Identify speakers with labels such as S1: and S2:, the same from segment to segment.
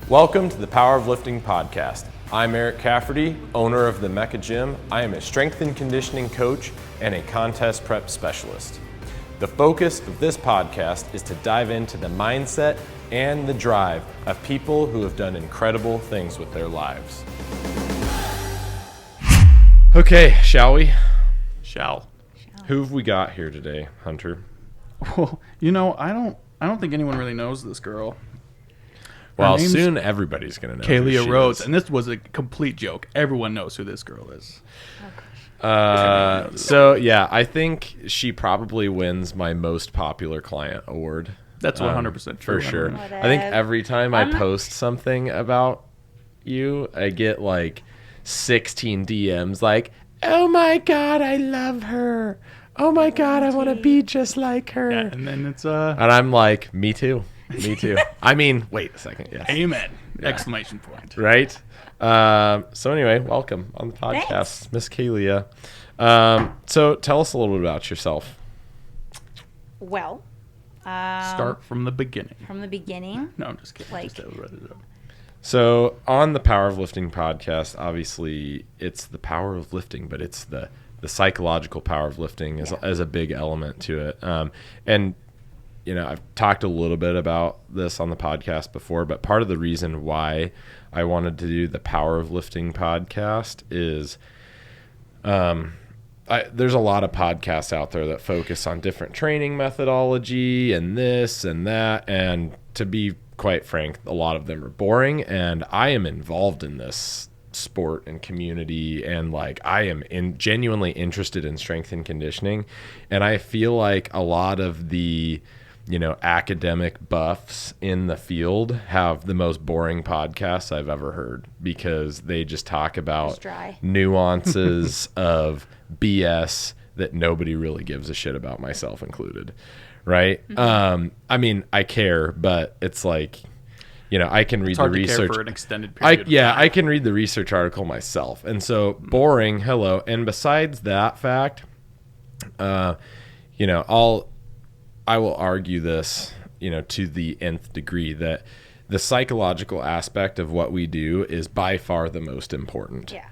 S1: Welcome to the Power of Lifting podcast. I'm Eric Cafferty, owner of the Mecca Gym. I am a strength and conditioning coach and a contest prep specialist. The focus of this podcast is to dive into the mindset and the drive of people who have done incredible things with their lives. Okay, shall we?
S2: Shall.
S1: Who have we got here today, Hunter?
S2: Well, you know, I don't think anyone really knows this girl.
S1: Well, soon everybody's going to know
S2: Kaylia Rhodes, and this was a complete joke. Everyone knows who this girl is.
S1: So yeah, I think she probably wins my most popular client award.
S2: That's 100% true.
S1: For sure. I think every time I post something about you, I get like 16 DMs like, "Oh my God, I love her. Oh my God, I want to be just like her."
S2: Yeah, and then it's
S1: and I'm like, me too. Me too. I mean, wait a second. Yes.
S2: Amen.
S1: Yeah.
S2: Exclamation point.
S1: Right. So anyway, welcome on the podcast, Miss Kaylia. So tell us a little bit about yourself.
S3: Well,
S2: start from the beginning.
S3: From the beginning.
S2: No, I'm just kidding.
S1: So on the Power of Lifting podcast, obviously it's the power of lifting, but it's the psychological power of lifting as a big element to it. And you know, I've talked a little bit about this on the podcast before, but part of the reason why I wanted to do the Power of Lifting podcast is there's a lot of podcasts out there that focus on different training methodology and this and that. And to be quite frank, a lot of them are boring. And I am involved in this sport and community, and like I am genuinely interested in strength and conditioning. And I feel like a lot of the academic buffs in the field have the most boring podcasts I've ever heard, because they just talk about nuances of BS that nobody really gives a shit about, myself included. Right. Mm-hmm. I mean, I care, but it's like, I can read the research
S2: for an extended period.
S1: I can read the research article myself. And so boring. Hello. And besides that fact, I will argue this, to the nth degree, that the psychological aspect of what we do is by far the most important.
S3: Yeah.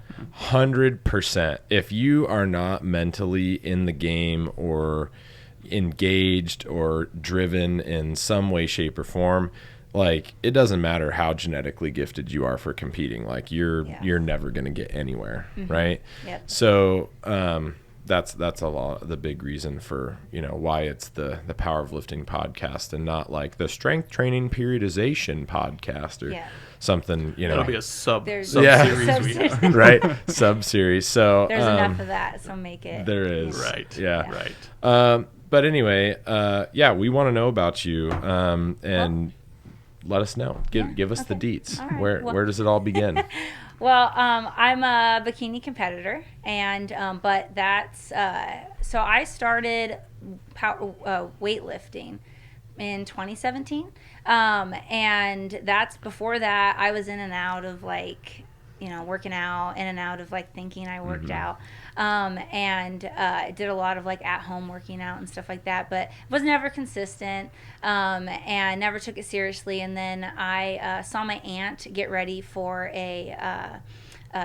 S1: 100%. If you are not mentally in the game or engaged or driven in some way, shape, or form, like, it doesn't matter how genetically gifted you are for competing. Like, you're never going to get anywhere, right?
S3: Yep.
S1: So, that's a lot, the big reason for why it's the Power of Lifting podcast and not like the strength training periodization podcast or something.
S2: It'll be a sub series,
S1: right? Sub series. So
S3: there's enough of that, so make it.
S1: There is,
S2: right?
S1: Yeah,
S2: right.
S1: But anyway, we want to know about you, and let us know. Give us the deets. Right. Where does it all begin?
S3: Well, I'm a bikini competitor, and but that's so I started weightlifting in 2017, and that's before that I was in and out of working out, in and out of thinking I worked out, and did a lot of at home working out and stuff like that, but was never consistent, and never took it seriously. And then I saw my aunt get ready for a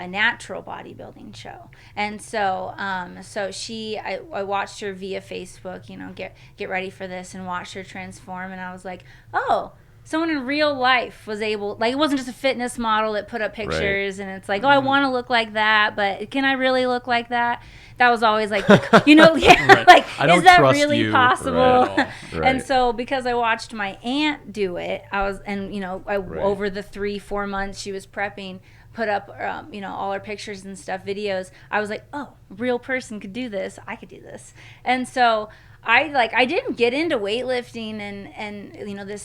S3: natural bodybuilding show, and so I watched her via Facebook, get ready for this, and watched her transform, and I was like, oh, someone in real life was able, it wasn't just a fitness model that put up pictures, and it's like, oh, I want to look like that, but can I really look like that? That was always like,
S2: right.
S3: is that really possible?
S1: Right.
S3: And so because I watched my aunt do it, I was, and over the 3-4 months she was prepping, put up all her pictures and stuff, videos, I was like, oh, a real person could do this, I could do this. And so I didn't get into weightlifting and this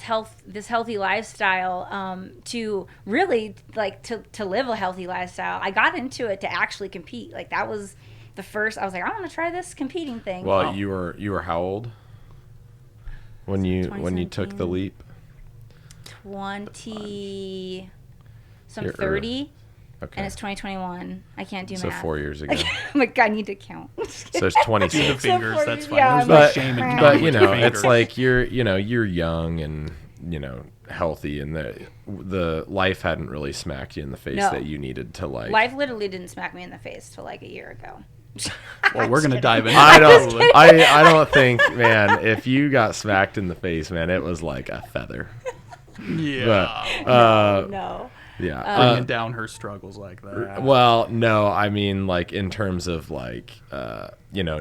S3: healthy lifestyle to really to live a healthy lifestyle. I got into it to actually compete. That was the first. I was like, I want to try this competing thing.
S1: Well, you were how old when you took the leap?
S3: 20. So I'm 30.
S1: Okay.
S3: And it's 2021. I can't do math.
S1: So 4 years ago.
S3: Like, I need to count.
S1: So it's 26.
S2: Do the fingers, that's fine.
S3: Yeah,
S2: There's no shame in counting
S1: but
S2: with your fingers.
S1: it's like you're young, and healthy and the life hadn't really smacked you in the face
S3: No.
S1: that you needed to like.
S3: Life literally didn't smack me in the face till like a year ago.
S2: Well, we're gonna dive into.
S1: I don't think, man, if you got smacked in the face, man, it was like a feather.
S2: Yeah.
S1: But,
S3: No.
S1: yeah.
S2: Bringing down her struggles like that.
S1: Well, no, I mean, like, in terms of, like,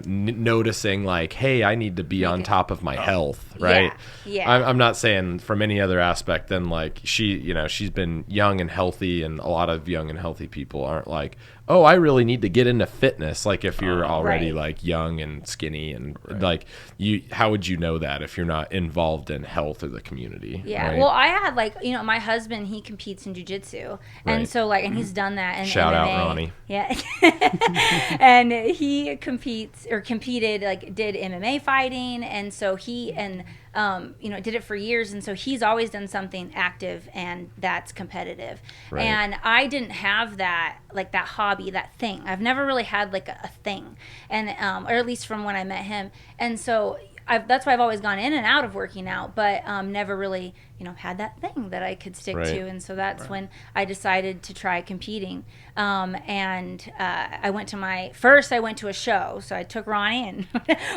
S1: noticing, like, hey, I need to be on top of my health, right?
S3: Yeah.
S1: I'm not saying from any other aspect than, like, she's been young and healthy, and a lot of young and healthy people aren't like, oh, I really need to get into fitness. Like, if you're already,
S3: Right.
S1: like, young and skinny and, like, how would you know that if you're not involved in health or the community?
S3: Yeah.
S1: right?
S3: Well, I had like, my husband, he competes in jiu-jitsu. And
S1: Right.
S3: so like, and he's done that in
S1: Shout out,
S3: MMA.
S1: Ronnie.
S3: Yeah. And he competed, like did MMA fighting. And so did it for years. And so he's always done something active and that's competitive.
S1: Right.
S3: And I didn't have that, like that hobby, that thing. I've never really had like a thing. And, or at least from when I met him. And so that's why I've always gone in and out of working out, but never really, had that thing that I could stick
S1: Right.
S3: to. And so that's when I decided to try competing. I went to a show. So I took Ronnie and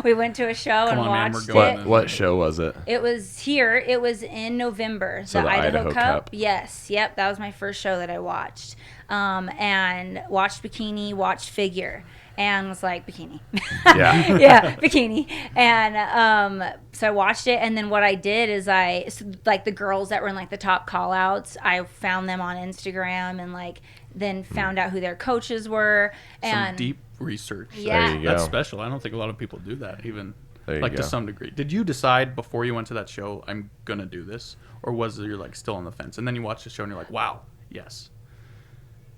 S3: we went to a show and
S2: on, man,
S3: watched
S2: we're going.
S3: it.
S1: What show was it?
S3: It was here. It was in November.
S1: So the Idaho Cup?
S3: Yes. Yep. That was my first show that I watched. And watched bikini, watched figure. And was like, bikini.
S1: Yeah.
S3: Yeah, bikini. And so I watched it. And then what I did is like the girls that were in like the top call outs, I found them on Instagram and like then found out who their coaches were. And
S2: Some deep research.
S3: Yeah.
S1: There you go.
S2: That's special. I don't think a lot of people do that, even
S1: There you
S2: like
S1: go.
S2: to some degree. Did you decide before you went to that show, I'm gonna do this, or was you're like still on the fence, and then you watch the show and you're like, wow, yes.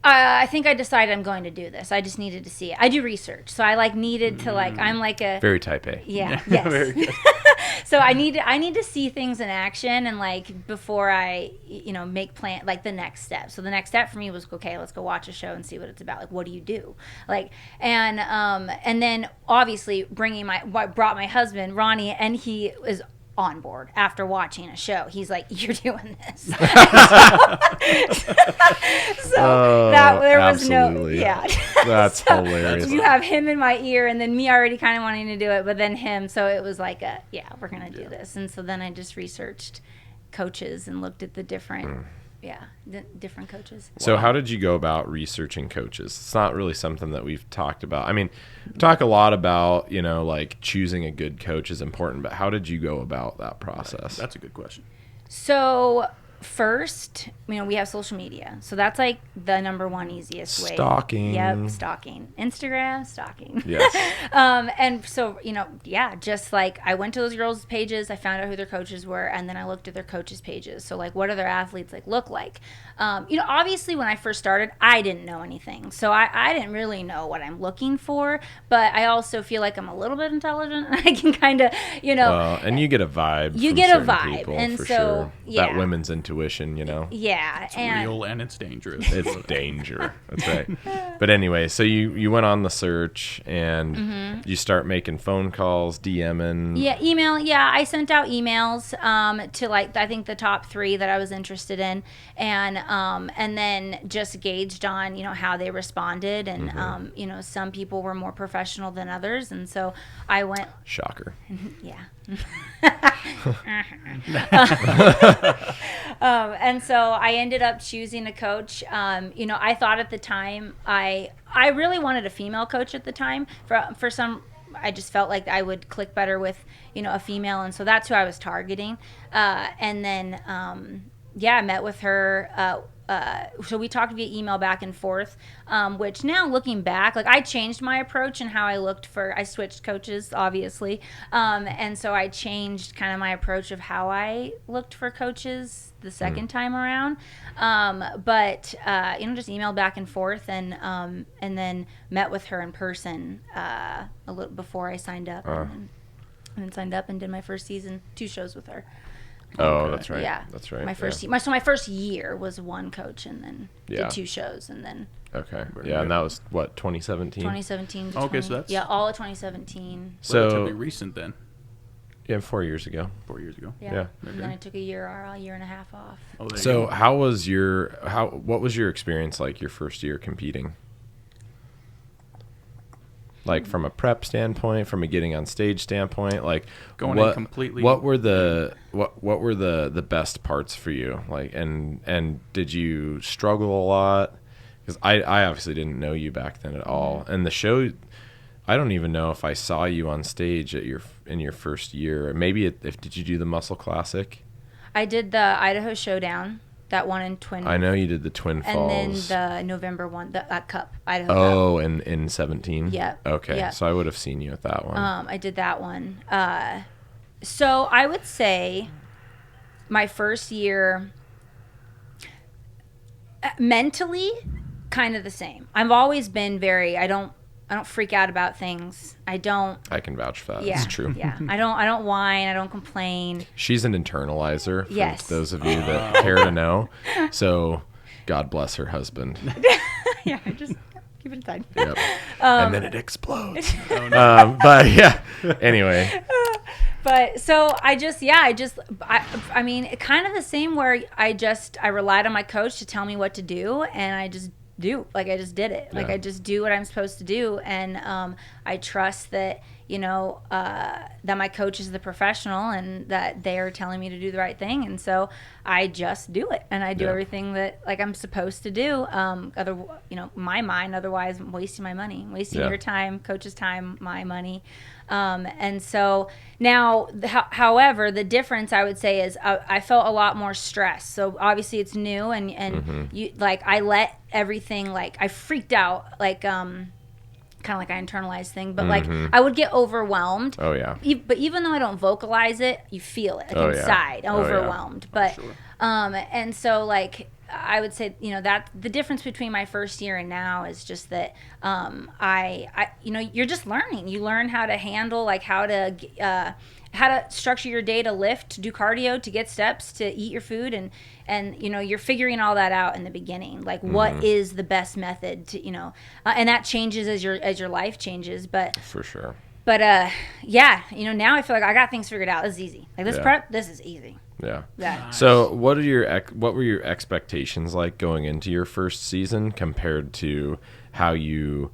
S3: I think I decided I'm going to do this. I just needed to see it. I do research. So I like needed to like, I'm like a...
S1: Very type A.
S3: Yeah,
S2: Very
S3: yes.
S2: good.
S3: So I need to see things in action and like before I make plan like the next step. So the next step for me was okay, let's go watch a show and see what it's about. Like what do you do? Like and then obviously brought my husband Ronnie and he was on board after watching a show. He's like, you're doing this. So there was
S1: absolutely. That's
S3: So
S1: hilarious.
S3: you have him in my ear and then me already kind of wanting to do it, but then him. So it was like we're going to do this. And so then I just researched coaches and looked at the different, different coaches.
S1: So how did you go about researching coaches? It's not really something that we've talked about. I mean, we talk a lot about, like choosing a good coach is important, but how did you go about that process?
S2: That's a good question.
S3: So first, we have social media. So that's like the number one easiest way.
S1: Stalking.
S3: Yep, stalking. Instagram, stalking.
S1: Yes.
S3: And so, just like I went to those girls' pages, I found out who their coaches were, and then I looked at their coaches' pages. So like, what do their athletes look like? Obviously when I first started, I didn't know anything. So I didn't really know what I'm looking for, but I also feel like I'm a little bit intelligent and I can kind of,
S1: Well, and you get a vibe.
S3: You
S1: from
S3: get a
S1: certain
S3: vibe,
S1: people,
S3: and
S1: for
S3: so,
S1: sure.
S3: yeah.
S1: That women's intuition,
S3: Yeah.
S2: It's real and it's dangerous.
S1: It's danger. That's right. But anyway, so you went on the search and you start making phone calls, DMing.
S3: Yeah, email. Yeah, I sent out emails to I think the top 3 that I was interested in, and then just gauged on how they responded, and some people were more professional than others, and so I went.
S1: Shocker.
S3: Yeah. And so I ended up choosing a coach. I thought at the time I really wanted a female coach at the time. For some, I just felt like I would click better with a female, and so that's who I was targeting. And then I met with her. So we talked via email back and forth, which now looking back, I changed my approach and how I switched coaches, obviously. And so I changed kind of my approach of how I looked for coaches the second time around. But just emailed back and forth and then met with her in person a little before I signed up and then signed up and did my first season, 2 shows with her.
S1: Oh, that's right.
S3: Yeah,
S1: that's right.
S3: My first my first year was one coach, and then
S1: Yeah.
S3: did 2 shows, and then
S1: Okay. Yeah, and that was what, 2017?
S3: 2017. To
S2: Okay, so that's-
S3: all of 2017.
S2: Relatively
S1: So
S2: recent then.
S1: Yeah, 4 years ago.
S2: 4 years ago.
S3: Yeah.
S1: Yeah.
S3: And then I took a year and a half off.
S2: Oh, there you
S1: So
S2: go.
S1: what was your experience like your first year competing? Like from a prep standpoint, from a getting on stage standpoint, like
S2: Going in completely.
S1: What were the best parts for you? Like, and did you struggle a lot? Because I obviously didn't know you back then at all. And the show, I don't even know if I saw you on stage in your first year. Maybe if did you do the Muscle Classic?
S3: I did the Idaho Showdown, that one in Twin.
S1: I know you did the Twin Falls.
S3: And then the November one, the Cup, Idaho
S1: Oh,
S3: Cup.
S1: in 17?
S3: Yep.
S1: Okay,
S3: Yep.
S1: so I would have seen you at that one.
S3: I did that one. So I would say my first year, mentally, kind of the same. I've always been very, I don't freak out about things. I
S1: can vouch for that.
S3: Yeah,
S1: It's true.
S3: Yeah. I don't whine. I don't complain.
S1: She's an internalizer, for
S3: Yes.
S1: those of you that care to know. So God bless her husband.
S3: Yeah, just keep it inside.
S1: Yep. And then it explodes.
S2: Oh, no.
S1: But yeah, anyway.
S3: But so I mean, kind of the same where I relied on my coach to tell me what to do, and I just did it. Like
S1: Yeah.
S3: I just do what I'm supposed to do, and I trust that that my coach is the professional and that they are telling me to do the right thing, and so I just do it, and I do
S1: Yeah.
S3: everything that like I'm supposed to do. My mind, otherwise I'm wasting my money, wasting
S1: Yeah.
S3: your time, coach's time, my money. And so now, however, the difference I would say is I felt a lot more stress. So obviously it's new, and you like I let everything, like I freaked out, like kind of like I internalized thing, but like I would get overwhelmed.
S1: Oh yeah.
S3: But even though I don't vocalize it, you feel it like
S1: Oh, yeah.
S3: inside,
S1: Oh, yeah.
S3: overwhelmed. But
S2: Sure.
S3: and so like I would say, that the difference between my first year and now is just that I you're just learning. You learn how to handle, like how to structure your day, to lift, to do cardio, to get steps, to eat your food, and you're figuring all that out in the beginning. Like what is the best method to and that changes as your life changes. But
S1: For sure.
S3: yeah, now I feel like I got things figured out. This is easy. Like this
S1: Yeah.
S3: prep, this is easy.
S1: Yeah.
S3: Yeah.
S1: So what were your expectations like going into your first season compared to how you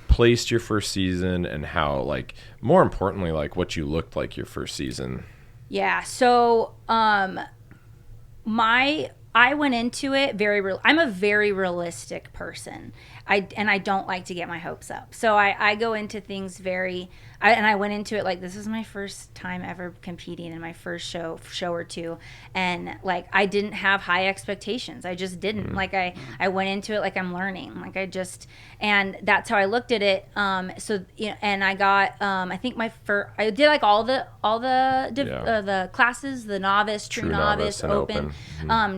S1: placed your first season, and how, like, more importantly, like what you looked like your first season?
S3: Yeah. So I went into it I'm a very realistic person. I don't like to get my hopes up. So I go into things I went into it like this is my first time ever competing in my first show or two, and like I didn't have high expectations. I just didn't. Like I went into it like I'm learning. Like and that's how I looked at it. And I got I think I did like all the classes, the novice, true novice,
S1: and
S3: open.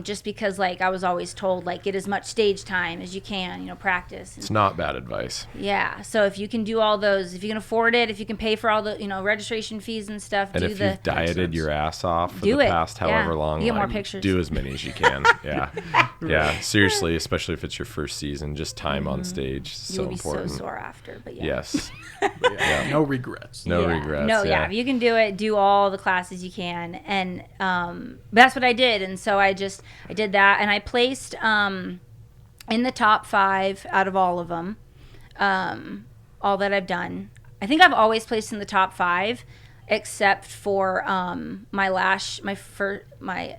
S3: Just because like I was always told like get as much stage time as you can, practice.
S1: It's not bad advice.
S3: Yeah. So if you can do all those, if you can afford it, if you can pay for all the registration fees and stuff,
S1: And if you've dieted your ass off for
S3: Do
S1: the
S3: it.
S1: past
S3: Yeah.
S1: however long,
S3: You get more
S1: like,
S3: pictures.
S1: do as many as you can. Yeah. Yeah. Seriously, especially if it's your first season, just time on stage is
S3: you
S1: so
S3: will be
S1: important.
S3: so sore after. But yeah.
S1: Yes.
S2: But yeah, no regrets.
S1: No
S3: Yeah.
S1: regrets.
S3: No,
S1: yeah.
S3: If you can do it, do all the classes you can, and that's what I did. And so I did that, and I placed in the top 5 out of all of them, all that I've done. I think I've always placed in the top 5, except for my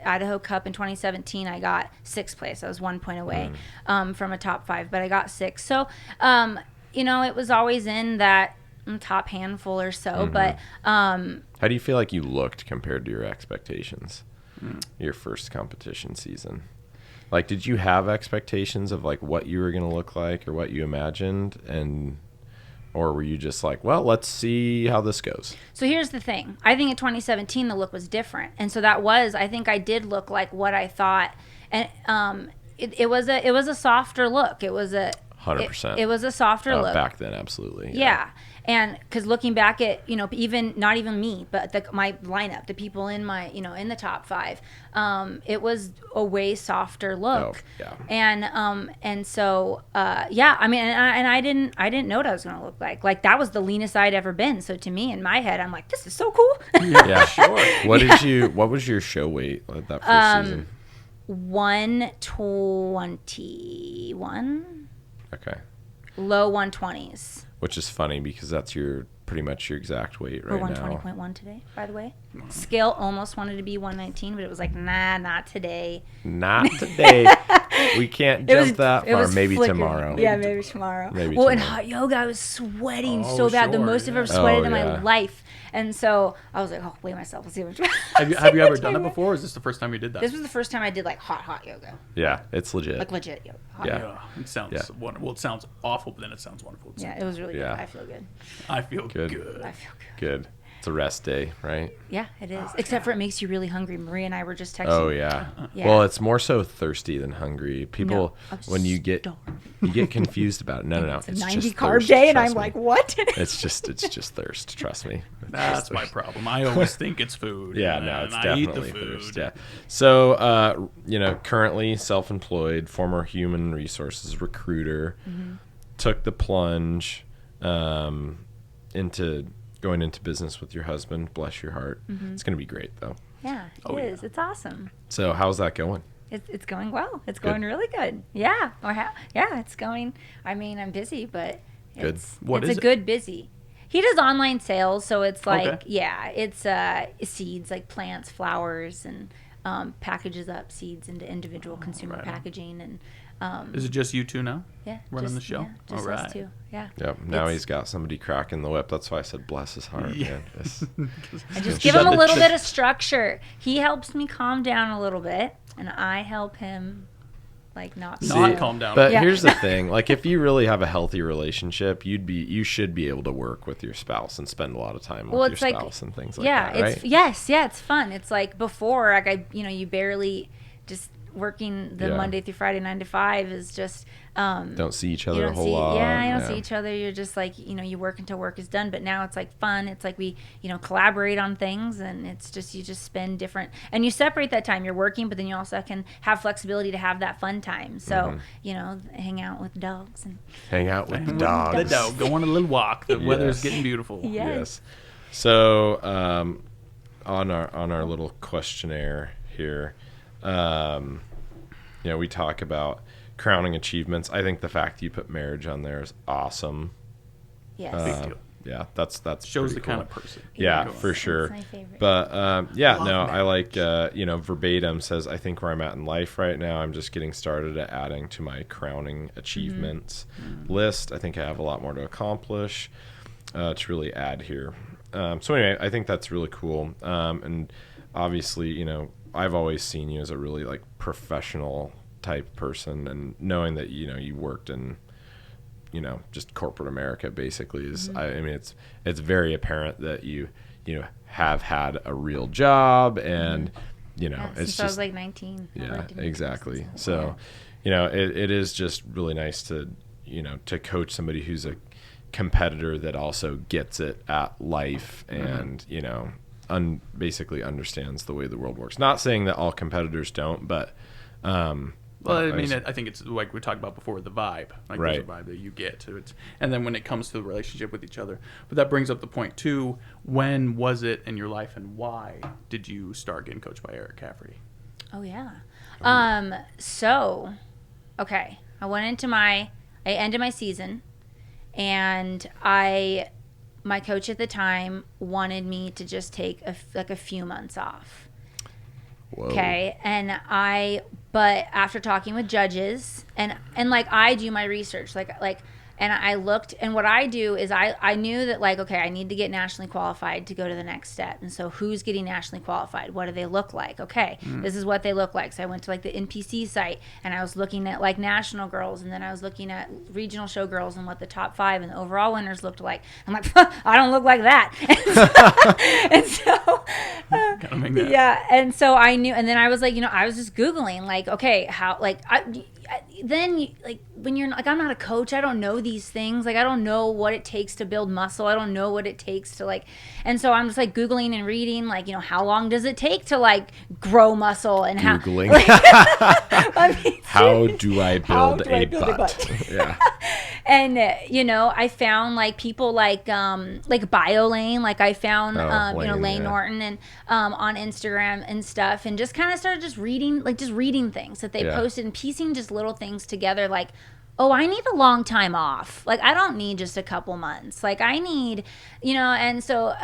S3: Idaho Cup in 2017. I got 6th place. I was 1 point away from a top 5, but I got 6. So it was always in that top handful or so. But
S1: How do you feel like you looked compared to your expectations? Your first competition season? Like, did you have expectations of like what you were going to look like or what you imagined, or were you just like, well, let's see how this goes?
S3: So here's the thing. I think in 2017 the look was different, and so I think I did look like what I thought, and it was a softer look. It was
S1: 100%.
S3: It was a softer look
S1: Back then, absolutely.
S3: Yeah. And because looking back at, even not even me, but my lineup, the people in my, in the top 5, it was a way softer look.
S1: Oh, yeah.
S3: And so, I mean, and I didn't know what I was going to look like. Like, that was the leanest I'd ever been. So to me, in my head, I'm like, this is so cool.
S1: Yeah, sure. What was your show weight like that first season?
S3: 121.
S1: Okay.
S3: Low 120s.
S1: Which is funny because that's pretty much your exact weight right
S3: Or
S1: now.
S3: 120.1 today, by the way. Scale almost wanted to be 119, but it was like, nah, not today.
S1: Not today. We can't jump that far. Maybe
S3: flickering.
S1: tomorrow.
S3: Yeah, maybe tomorrow.
S1: Maybe
S3: well, in
S1: tomorrow.
S3: hot yoga, I was sweating
S2: Oh,
S3: so bad. The
S2: sure,
S3: most I've ever
S2: yeah.
S3: sweated
S1: Oh,
S3: in my
S1: yeah.
S3: life. And so I was like, oh, weigh myself. Let's see how much.
S2: Have you ever done it before, or is this the first time you did that?
S3: This was the first time I did like hot yoga.
S1: Yeah, it's legit.
S3: Like legit yoga. Hot
S1: Yeah.
S3: yoga.
S2: It sounds wonderful. Well, it sounds awful, but then it sounds wonderful.
S3: Yeah, it was really
S1: Yeah.
S3: good. I feel good.
S2: I feel
S1: Good.
S2: good.
S3: I feel good.
S1: Good. It's a rest day, right?
S3: Yeah, it is. Except for it makes you really hungry. Maria and I were just texting.
S1: Oh yeah.
S3: Yeah.
S1: Well, it's more so thirsty than hungry. People,
S3: I'm
S1: when you get confused about it. No.
S3: It's a
S1: It's
S3: 90
S1: just
S3: carb
S1: thirst,
S3: day, and
S1: trust
S3: I'm
S1: me.
S3: like, what?
S1: It's just thirst. Trust me.
S2: That's my problem. I always think it's food.
S1: Yeah,
S2: and
S1: no, it's
S2: I eat the
S1: definitely
S2: food.
S1: thirst. Yeah. So, currently self-employed, former human resources recruiter, took the plunge into going into business with your husband. Bless your heart. It's going to be great, though.
S3: Yeah, it
S2: Oh,
S3: is.
S2: yeah.
S3: It's awesome.
S1: So, how's that going?
S3: It's going well. It's going really good. Yeah. It's going. I mean, I'm busy, but
S1: Good.
S2: What
S3: it's
S2: is
S3: a
S2: it?
S3: good busy. He does online sales, so it's like,
S2: Okay.
S3: it's seeds, like plants, flowers, and packages up seeds into individual consumer
S2: right on.
S3: packaging, and
S2: Is it just you two now?
S3: yeah,
S2: running
S3: just,
S2: the show?
S3: Yeah, just
S2: All
S3: us
S2: right.
S3: two. Yeah.
S1: Yep. Now
S3: It's-
S1: he's got somebody cracking the whip. That's why I said bless his heart.
S2: Yeah.
S1: Man. It's-
S3: I just give him a little bit of structure. He helps me calm down a little bit, and I help him, like, not
S2: Not calm down.
S1: But
S3: Yeah.
S1: here's the thing: like, if you really have a healthy relationship, you should be able to work with your spouse and spend a lot of time with
S3: it's
S1: your
S3: like,
S1: spouse and things like
S3: yeah,
S1: that, right?
S3: it's it's fun. It's like before, like you barely just working the
S1: Yeah.
S3: Monday through Friday 9 to 5 is just
S1: Don't see each
S3: you
S1: other a
S3: don't
S1: whole
S3: see
S1: lot.
S3: you don't see each other. You're just like, you work until work is done. But now it's like fun. It's like we collaborate on things, and it's just you just spend different, and you separate that time. You're working, but then you also can have flexibility to have that fun time. So hang out with dogs and
S1: Hang out with the
S2: The
S1: dogs.
S2: dog. Go on a little walk. The weather's getting beautiful.
S3: Yes.
S1: So, on our little questionnaire here, we talk about crowning achievements. I think the fact you put marriage on there is awesome.
S3: yes.
S2: Big deal.
S1: Yeah, that's
S2: Shows
S1: pretty
S2: the kind
S1: cool.
S2: of person.
S1: Yeah,
S3: Yes,
S1: for sure.
S3: it's my favorite.
S1: But I like verbatim says, I think where I'm at in life right now, I'm just getting started at adding to my crowning achievements list. I think I have a lot more to accomplish to really add here. So anyway, I think that's really cool. And obviously, I've always seen you as a really like professional type person, and knowing that you worked in just corporate America basically is I mean it's very apparent that you have had a real job, and
S3: Yeah,
S1: it's
S3: since I was
S1: just
S3: like 19. I
S1: yeah,
S3: worked in
S1: exactly.
S3: business,
S1: So it is just really nice to to coach somebody who's a competitor that also gets it at life and basically understands the way the world works. Not saying that all competitors don't, but
S2: Well, I mean, I think it's like we talked about before, the vibe. Like
S1: Right.
S2: there's a vibe that you get to it. And then when it comes to the relationship with each other. But that brings up the point, too. When was it in your life, and why did you start getting coached by Eric Cafferty?
S3: Oh yeah. So, okay. I ended my season, and my coach at the time wanted me to just take a few months off.
S1: whoa.
S3: Okay. But after talking with judges and like I do my research, and I looked, and what I do is I knew that, like, okay, I need to get nationally qualified to go to the next step. And so who's getting nationally qualified? What do they look like? Okay, this is what they look like. So I went to like the NPC site, and I was looking at like national girls, and then I was looking at regional show girls and what the top 5 and the overall winners looked like. I'm like, I don't look like that. And so
S2: Gotta make that.
S3: yeah, and so I knew, and then I was like, I was just Googling, like, okay, how, like, then like when you're like, I'm not a coach, I don't know these things, like I don't know what it takes to build muscle, I don't know what it takes to like, and so I'm just like Googling and reading, like, you know, how long does it take to like grow muscle, and
S1: Googling
S3: like, I mean,
S1: how do I build a butt? Yeah.
S3: And you know, I found like people like BioLane, like I found you know, Lane Norton, and on Instagram and stuff, and just kind of started just reading things that they posted and piecing just little things together, like, oh, I need a long time off. Like, I don't need just a couple months. Like, I need, you know, and so,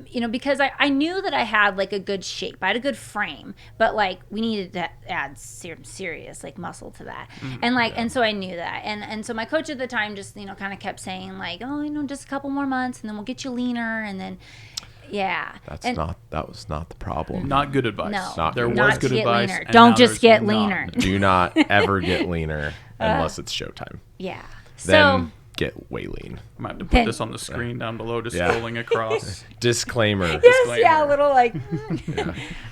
S3: you know, because I knew that I had, like, a good shape. I had a good frame. But, like, we needed to add serious, like, muscle to that. And, like, and so I knew that. And so my coach at the time just, you know, kind of kept saying, like, oh, you know, just a couple more months, and then we'll get you leaner, and then... Yeah.
S1: That was not the problem.
S2: Not good advice.
S3: No.
S2: There
S3: Not
S2: was good advice.
S3: leaner.
S2: And
S3: Don't
S2: now
S3: just
S2: there's
S3: get
S2: not.
S3: leaner.
S1: Do not ever get leaner unless it's showtime.
S3: Yeah.
S1: Then get way lean.
S2: I might have to put this on the screen down below, just scrolling across.
S1: Disclaimer.
S3: Yes, yeah, a little like,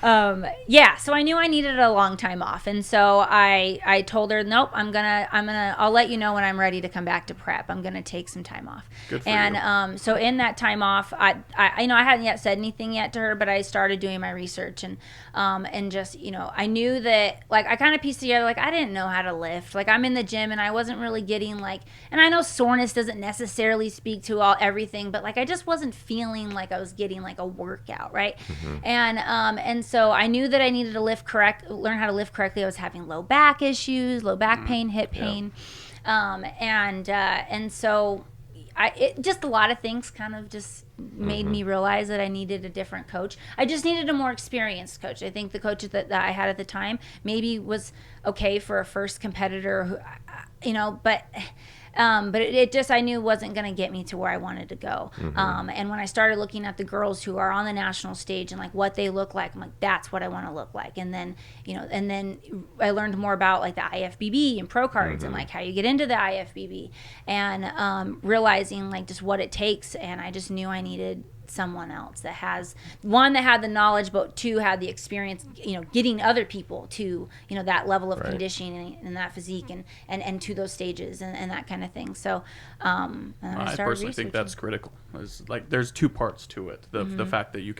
S3: so I knew I needed a long time off, and so I told her, nope, I'll let you know when I'm ready to come back to prep. I'm gonna take some time off.
S2: Good for
S3: and
S2: you.
S3: So in that time off, I you know, I hadn't yet said anything yet to her, but I started doing my research, and just, you know, I knew that, like, I kind of pieced together, like, I didn't know how to lift. Like, I'm in the gym and I wasn't really getting, like, and I know soreness doesn't necessarily speak to everything, but like I just wasn't feeling like I was getting like a workout, right? And so I knew that I needed to learn how to lift correctly. I was having low back issues, low back pain, hip pain, and so it just a lot of things kind of just made me realize that I needed a different coach. I just needed a more experienced coach. I think the coach that I had at the time maybe was okay for a first competitor who, you know, but it just, I knew wasn't going to get me to where I wanted to go. And when I started looking at the girls who are on the national stage and like what they look like, I'm like, that's what I want to look like. And then, you know, and then I learned more about like the IFBB and pro cards and like how you get into the IFBB, and realizing like just what it takes. And I just knew I needed someone else that had the knowledge, but two, had the experience, you know, getting other people to, you know, that level of conditioning and that physique and to those stages and that kind of thing. So and
S2: I personally think that's critical. It's like there's two parts to it. The fact that you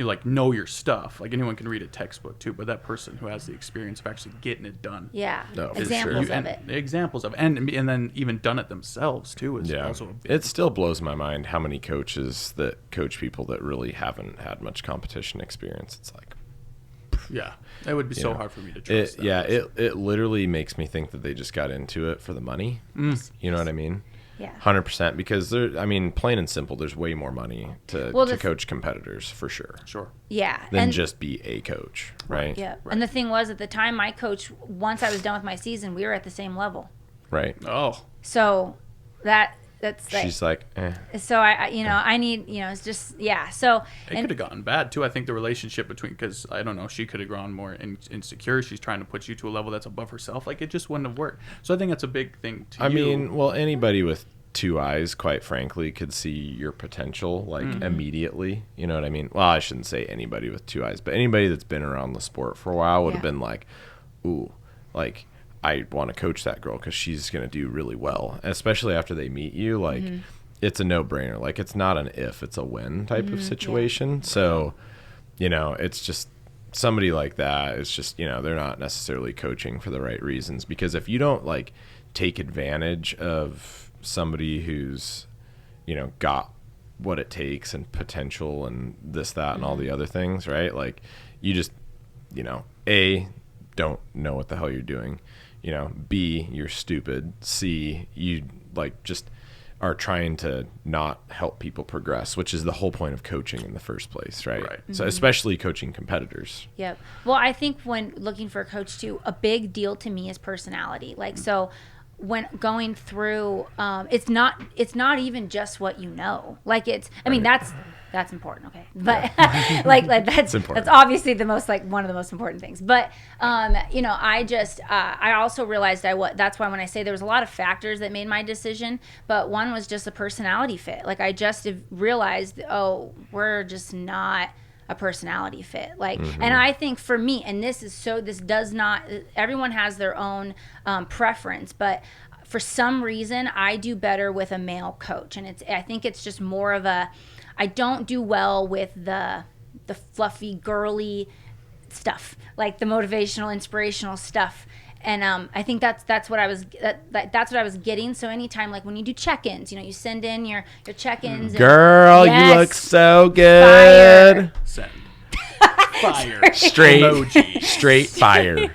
S2: like know your stuff. Like anyone can read a textbook too, but that person who has the experience of actually getting it done.
S3: Yeah.
S1: No,
S3: examples of it.
S2: Examples of it. And then even done it themselves too is also a big...
S1: It still blows my mind how many coaches that coach people that really haven't had much competition experience. It's like,
S2: yeah, it would be so hard for me to trust that.
S1: It literally makes me think that they just got into it for the money. You know what I mean?
S3: Yeah.
S1: 100%, because plain and simple, there's way more money to coach competitors for sure.
S2: Sure.
S3: Yeah.
S1: Than just be a coach, right?
S3: Yeah.
S2: Right.
S3: And the thing was, at the time, my coach, once I was done with my season, we were at the same level.
S1: Right.
S2: Oh.
S3: So that's like,
S1: she's like, eh.
S3: So I you know, I need, you know, it's just, yeah. So
S2: it could have gotten bad too. I think the relationship between, because I don't know, she could have grown more insecure. She's trying to put you to a level that's above herself. Like it just wouldn't have worked. So I think that's a big thing to
S1: I mean, well, anybody with two eyes, quite frankly, could see your potential like immediately. You know what I mean? Well, I shouldn't say anybody with two eyes, but anybody that's been around the sport for a while would have been like, ooh, like, I want to coach that girl because she's going to do really well, especially after they meet you. Like, it's a no-brainer. Like, it's not an if, it's a when type of situation. Yeah. So, you know, it's just somebody like that. It's just, you know, they're not necessarily coaching for the right reasons, because if you don't, like, take advantage of somebody who's, you know, got what it takes and potential and this, that, and all the other things, right? Like, you just, you know, A, don't know what the hell you're doing. You know, B, you're stupid. C, you like just are trying to not help people progress, which is the whole point of coaching in the first place, right? So especially coaching competitors.
S3: Yep. Well, I think when looking for a coach too, a big deal to me is personality. Like, so when going through, it's not even just what you know. Like, it's, I mean, that's important, okay, but like that's obviously the most, like, one of the most important things. But you know, I also realized that's why when I say there was a lot of factors that made my decision, but one was just a personality fit. Like, I just realized, oh, we're just not a personality fit. Like, and I think for me, and this does not, everyone has their own preference, but for some reason I do better with a male coach. And I think it's just more of I don't do well with the fluffy, girly stuff, like the motivational, inspirational stuff. And I think that's what I was getting. So anytime, like when you do check-ins, you send in your check-ins.
S1: Girl, you look so good.
S3: Fire.
S2: Send. Fire.
S1: Straight fire.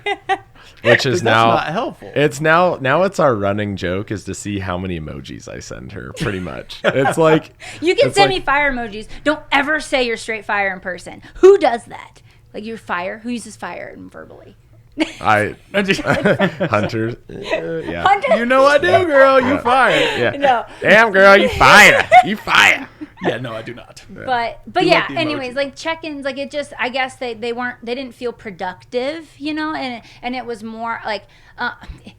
S1: Which is now
S2: not helpful.
S1: It's now it's our running joke is to see how many emojis I send her. Pretty much, it's like
S3: you can send me fire emojis. Don't ever say you're straight fire in person. Who does that? Like you're fire. Who uses fire verbally?
S1: Hunters. Yeah.
S3: Hunter?
S2: You know I do, girl. You fire.
S1: Yeah.
S3: No.
S1: Damn, girl, you fire. You fire.
S2: Yeah, no, I do not.
S3: But
S2: You
S3: yeah,
S2: like the
S3: anyways,
S2: emoji.
S3: like check-ins, like it just, I guess they didn't feel productive, and it was more like,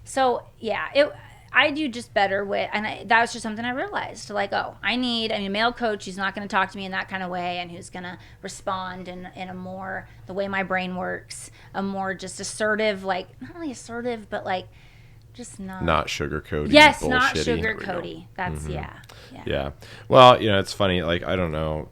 S3: so yeah, I do just better with, and that was just something I realized, like, I need a male coach who's not going to talk to me in that kind of way, and who's going to respond in a more, the way my brain works, a more just assertive, like, not really assertive, but like, just not
S1: sugarcoaty.
S3: Yes, not
S1: bullshitty.
S3: sugarcoaty. That's,
S1: Yeah. Well, it's funny, like, I don't know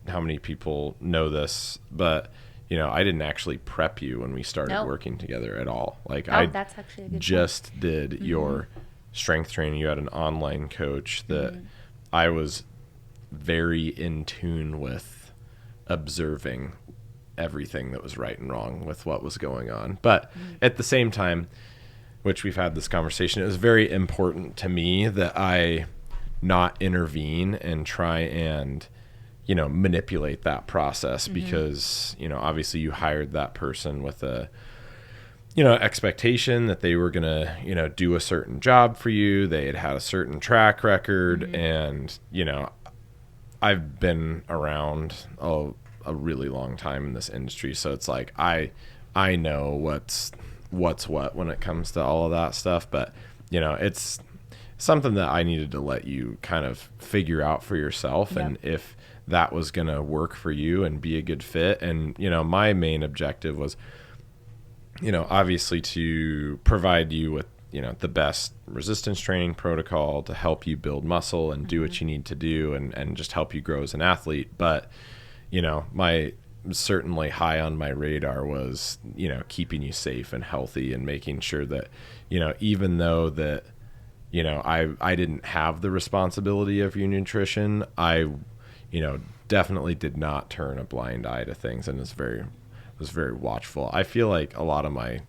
S1: how many people know this, but, I didn't actually prep you when we started working together at all. Like,
S3: that's actually a good
S1: just did your strength training. You had an online coach that I was very in tune with, observing everything that was right and wrong with what was going on. But at the same time, which we've had this conversation, it was very important to me that I not intervene and try and, manipulate that process because, obviously you hired that person with a, expectation that they were going to, do a certain job for you. They had a certain track record and, I've been around a really long time in this industry. So it's like, I know what's what when it comes to all of that stuff, but it's something that I needed to let you kind of figure out for yourself. And if that was going to work for you and be a good fit. And, my main objective was, obviously to provide you with, the best resistance training protocol to help you build muscle and do what you need to do and just help you grow as an athlete. But, my certainly high on my radar was, keeping you safe and healthy and making sure that, even though that, I didn't have the responsibility of your nutrition, I, definitely did not turn a blind eye to things and was very watchful. I feel like a lot of my,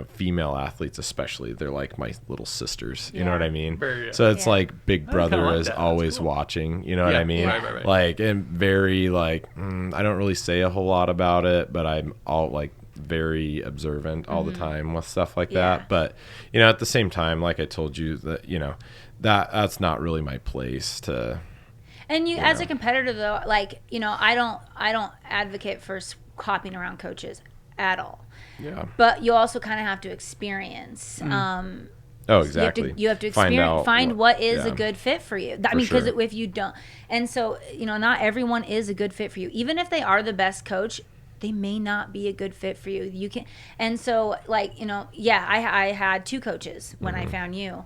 S1: female athletes especially, they're like my little sisters, you know what I mean? So it's like Big Brother is always watching, you know what I mean?
S2: Right.
S1: Like, and very like, I don't really say a whole lot about it, but I'm all like very observant all the time with stuff like that. But, at the same time, like I told you that, that's not really my place to.
S3: And you as a competitor though, like, I don't advocate for copying around coaches at all.
S1: Yeah.
S3: But you also kind of have to experience.
S1: Exactly.
S3: You have to experience, find what is a good fit for you. I mean, because if you don't, and so not everyone is a good fit for you. Even if they are the best coach, they may not be a good fit for you. You can, and so like I had two coaches when I found you.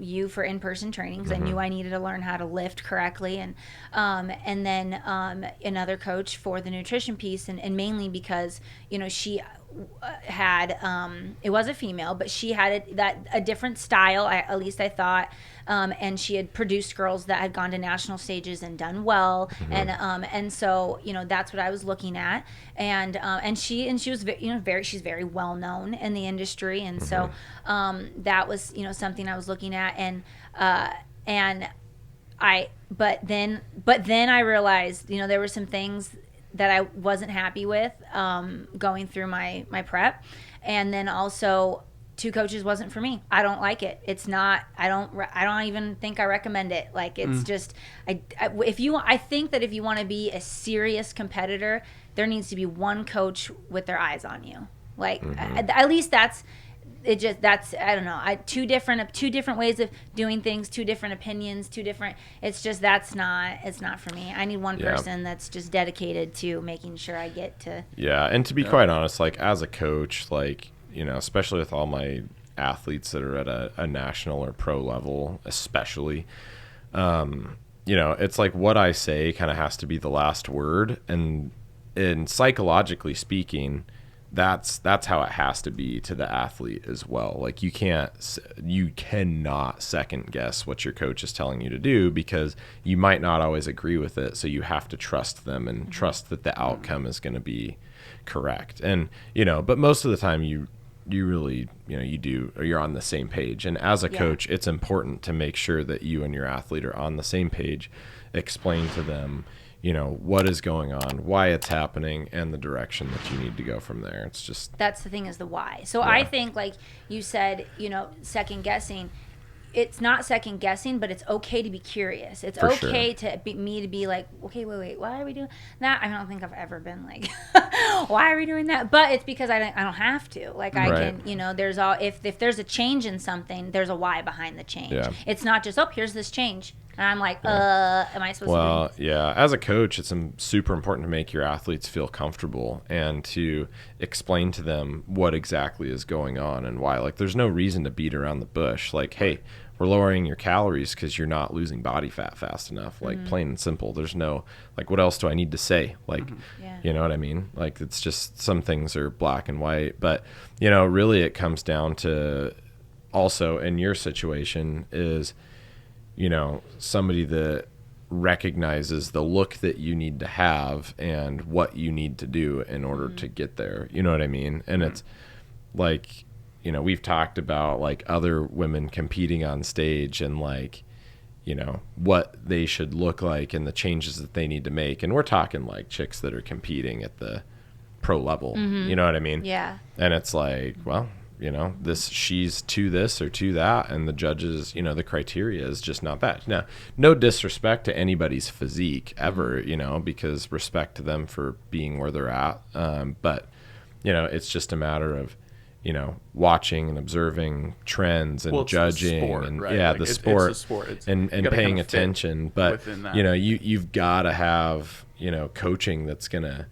S3: You for in-person training because I knew I needed to learn how to lift correctly, and then another coach for the nutrition piece, and mainly because she had it was a female, but she had a different style. At least I thought, and she had produced girls that had gone to national stages and done well, and so that's what I was looking at, and she was she's very well known in the industry, and so that was something I was looking at, but then I realized there were some things that I wasn't happy with going through my prep, and then also two coaches wasn't for me. I don't like it. It's not. I don't even think I recommend it. Like it's just. I think that if you want to be a serious competitor, there needs to be one coach with their eyes on you. Like at least it just, that's, I don't know, two different ways of doing things, two different opinions, it's just, it's not for me. I need one person that's just dedicated to making sure I get to.
S1: Yeah. And to be quite honest, like as a coach, like, you know, especially with all my athletes that are at a national or pro level, especially, you know, it's like what I say kind of has to be the last word. And psychologically speaking, that's how it has to be to the athlete as well. Like you cannot second guess what your coach is telling you to do, because you might not always agree with it. So you have to trust them and trust that the outcome is going to be correct. And, you know, but most of the time you really, you know, you're on the same page. And as a coach, it's important to make sure that you and your athlete are on the same page, explain to them, you know, what is going on, why it's happening, and the direction that you need to go from there. It's just,
S3: that's the thing, is the why. So I think, like you said, you know, second guessing, it's not second guessing, but it's okay to be curious. It's okay to be like, okay, wait, why are we doing that? I don't think I've ever been like, why are we doing that? But it's because I don't have to. Like I can, you know, there's if there's a change in something, there's a why behind the change. Yeah. It's not just, here's this change. And I'm like, am I supposed to?
S1: Well, yeah. As a coach, it's super important to make your athletes feel comfortable and to explain to them what exactly is going on and why. Like, there's no reason to beat around the bush. Like, hey, we're lowering your calories because you're not losing body fat fast enough. Like, plain and simple. There's no, like, what else do I need to say? Like, you know what I mean? Like, it's just, some things are black and white. But, you know, really it comes down to, also in your situation, is, you know, somebody that recognizes the look that you need to have and what you need to do in order to get there. You know what I mean? And it's like, you know, we've talked about like other women competing on stage and like, you know, what they should look like and the changes that they need to make. And we're talking like chicks that are competing at the pro level. You know what I mean?
S3: Yeah.
S1: And it's like, well, you know, she's to this or to that, and the judges, you know, the criteria is just not that. Now, no disrespect to anybody's physique ever, you know, because respect to them for being where they're at. But, you know, it's just a matter of, you know, watching and observing trends and judging
S2: sport,
S1: and
S2: right? Like
S1: the
S2: it's
S1: sport,
S2: a sport.
S1: and paying attention. But, you know, you've got to have, you know, coaching that's going to,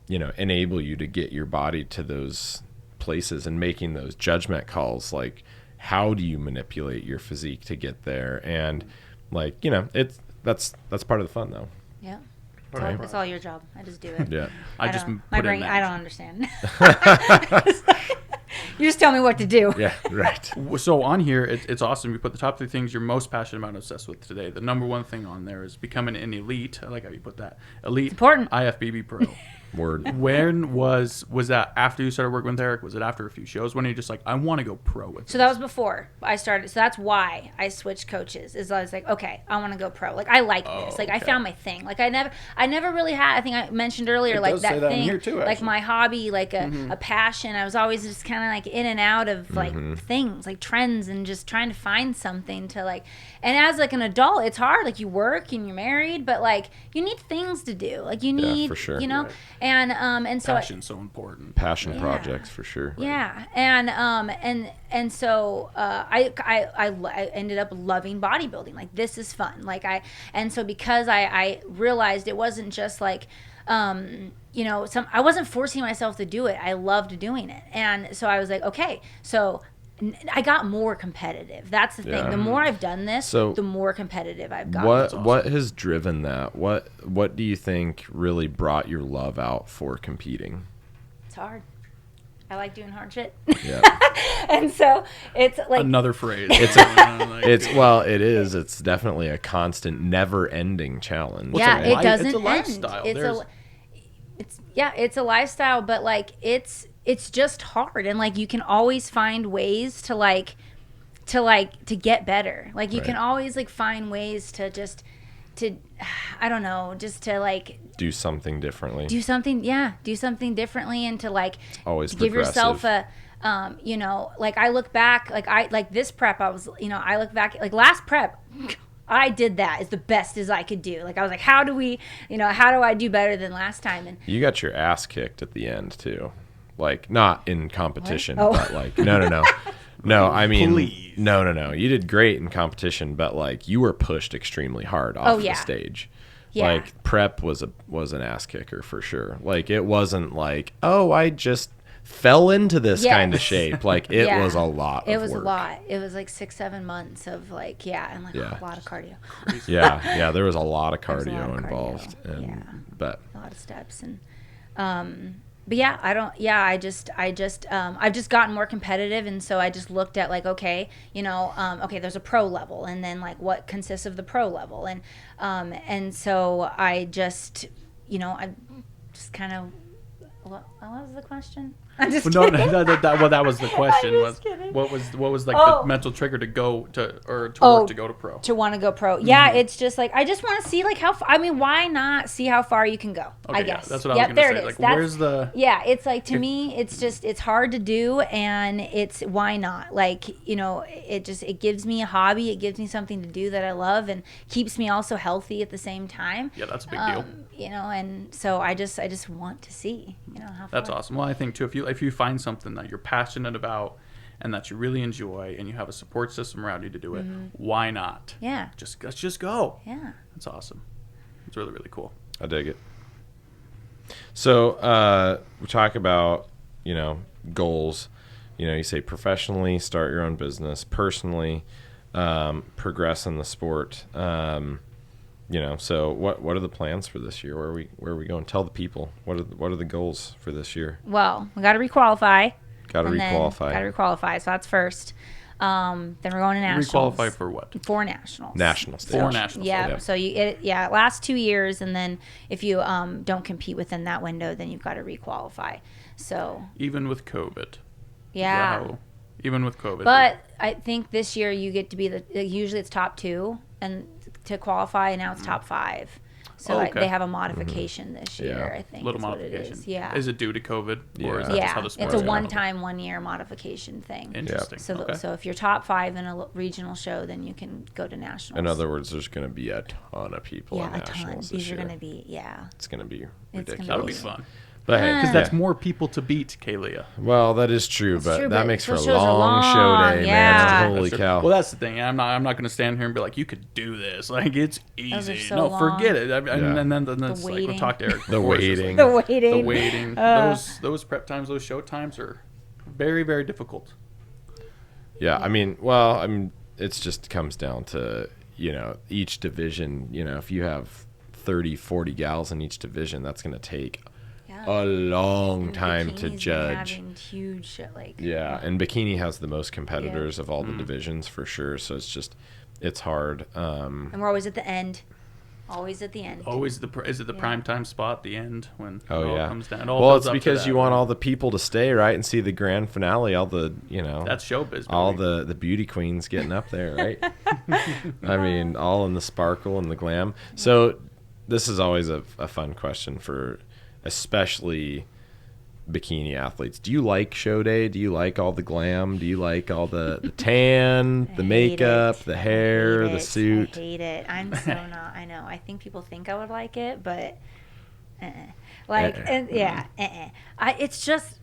S1: you know, enable you to get your body to those places and making those judgment calls. Like, how do you manipulate your physique to get there? And like, you know, that's part of the fun though.
S3: Yeah. It's all your job. I just do it.
S1: Yeah.
S3: My brain, I don't understand. You just tell me what to do.
S1: Yeah, right.
S2: So on here, it's awesome. You put the top 3 things you're most passionate about and obsessed with today. The number 1 thing on there is becoming an elite. I like how you put that. Elite.
S3: It's important.
S2: IFBB pro.
S1: Word.
S2: When was that after you started working with Eric? Was it after a few shows? When are you just like, I want to go pro with this?
S3: So that was before I started. So that's why I switched coaches. Is I was like, okay, I want to go pro. Like I like this. Like I found my thing. Like I never really had. I think I mentioned earlier, like that thing,
S2: here too,
S3: like my hobby, like a passion. I was always just kind of like in and out of like things, like trends, and just trying to find something to like. And as like an adult, it's hard. Like you work and you're married, but like you need things to do. Like you need,
S1: for sure.
S3: you know.
S2: Right.
S3: And so
S2: passion's so important.
S1: Passion projects for sure.
S3: Yeah, and so I ended up loving bodybuilding. Like this is fun. Like so because I realized it wasn't just like you know, I wasn't forcing myself to do it. I loved doing it, and so I was like, okay, so. I got more competitive. That's the thing. The more I've done this, the more competitive I've gotten.
S1: What has driven that? What do you think really brought your love out for competing?
S3: It's hard. I like doing hard shit.
S1: Yeah.
S3: And so it's like
S2: another phrase.
S1: It is. It's definitely a constant, never-ending challenge.
S3: Yeah, it doesn't end.
S2: It's a lifestyle.
S3: It's a lifestyle, but like it's just hard, and like you can always find ways to get better. Like you can always like find ways to I don't know, just to like
S1: do something differently.
S3: Do something differently, and to like
S1: always
S3: to give yourself a you know, like I look back, like this prep, I look back, like last prep, I did that as the best as I could do. Like I was like, how do I do better than last time? And
S1: you got your ass kicked at the end too. Like not in competition,
S3: What? Oh.
S1: but like no. I mean,
S2: Please.
S1: no. You did great in competition, but like you were pushed extremely hard off the stage.
S3: Yeah.
S1: Like prep was an ass kicker for sure. Like it wasn't like, oh, I just fell into this kind of shape. Like it was a lot.
S3: It
S1: of
S3: was
S1: work.
S3: a lot. It was like 6-7 months of like and like a lot of cardio.
S1: Yeah, there was a lot of
S3: There was a
S1: cardio
S3: lot of
S1: involved,
S3: cardio,
S1: and but
S3: a lot of steps and but yeah, I've just gotten more competitive, and so I just looked at like, okay, okay, there's a pro level, and then like what consists of the pro level, and so I just, I just kind of, what was the question? I'm just kidding.
S2: That was the question.
S3: I'm just kidding.
S2: What was like the mental trigger to go to work to go to pro?
S3: To want to go pro. Yeah, it's just like I just want to see like how I mean, why not see how far you can go?
S2: Okay,
S3: I guess.
S2: that's what I was going to say. Like, where's the
S3: it's like to me it's hard to do, and it's why not? Like, it gives me a hobby, it gives me something to do that I love and keeps me also healthy at the same time.
S2: Yeah, that's a big deal.
S3: And so I just want to see, how far.
S2: That's awesome. Well, I think too, if you find something that you're passionate about and that you really enjoy, and you have a support system around you to do it, why not?
S3: Yeah.
S2: Let's just go.
S3: Yeah.
S2: That's awesome. It's really, really cool.
S1: I dig it. So we talk about goals. You say professionally, start your own business. Personally, progress in the sport. So what are the plans for this year? Where are we going? Tell the people what are the goals for this year?
S3: Well, we got to requalify.
S1: Got to requalify.
S3: So that's first. Then we're going to nationals.
S2: Requalify for what?
S3: For nationals.
S1: Nationals.
S2: For nationals.
S3: Yeah.
S2: Okay.
S3: So it lasts 2 years, and then if you don't compete within that window, then you've got to requalify. So
S2: even with COVID.
S3: Yeah.
S2: Even with COVID.
S3: But I think this year you get to be usually it's top 2 and to qualify, and now it's top 5. So
S2: okay.
S3: they have a modification this year, I think.
S2: Little
S3: is
S2: modification.
S3: What it is. Yeah.
S2: Is it due to COVID? Or is that just
S3: Yeah.
S2: how the sport
S3: It's a
S2: is?
S3: one-time, 1-year modification thing.
S2: Interesting.
S3: So
S2: Okay.
S3: so if you're top 5 in a regional show, then you can go to nationals.
S1: In other words, there's going to be a ton of people at
S3: a ton.
S1: nationals
S3: These
S1: this
S3: are
S1: year.
S3: going to be,
S1: It's going to be
S3: It's
S1: ridiculous.
S3: gonna
S2: That'll be fun.
S1: But hey,
S2: Because that's more people to beat, Kaylia.
S1: Well, that is true, but
S3: true,
S1: that
S3: but
S1: makes for a
S3: those shows are
S1: long show
S3: long,
S1: day,
S3: yeah.
S1: man. Holy
S2: That's true.
S1: cow!
S2: Well, that's the thing. I'm not going to stand here and be like, you could do this. Like, it's easy.
S3: so
S2: No,
S3: long.
S2: forget it. And then it's like, we'll
S3: waiting.
S2: talk to Eric.
S1: The
S2: before, it's just
S1: waiting.
S2: like,
S3: The waiting.
S2: The waiting. Those prep times, those show times are very, very difficult.
S1: Yeah, it's just comes down to each division. If you have 30, 40 gals in each division, that's going to take a long time to judge.
S3: Huge shit,
S1: And bikini has the most competitors of all the divisions for sure. So it's hard.
S3: And we're always at the end. Always at the end.
S2: Always is it the prime time spot, the end, when it all comes down? It all
S1: Well,
S2: builds
S1: it's
S2: up to
S1: because
S2: that,
S1: you want
S2: right?
S1: all the people to stay, right, and see the grand finale. All the
S2: That's showbiz.
S1: all
S2: baby.
S1: the beauty queens getting up there, right? I mean, all in the sparkle and the glam. So this is always a fun question for especially bikini athletes. Do you like show day? Do you like all the glam? Do you like all the tan, the makeup, the hair, the suit?
S3: I hate it. I'm so not. I know. I think people think I would like it, but it's just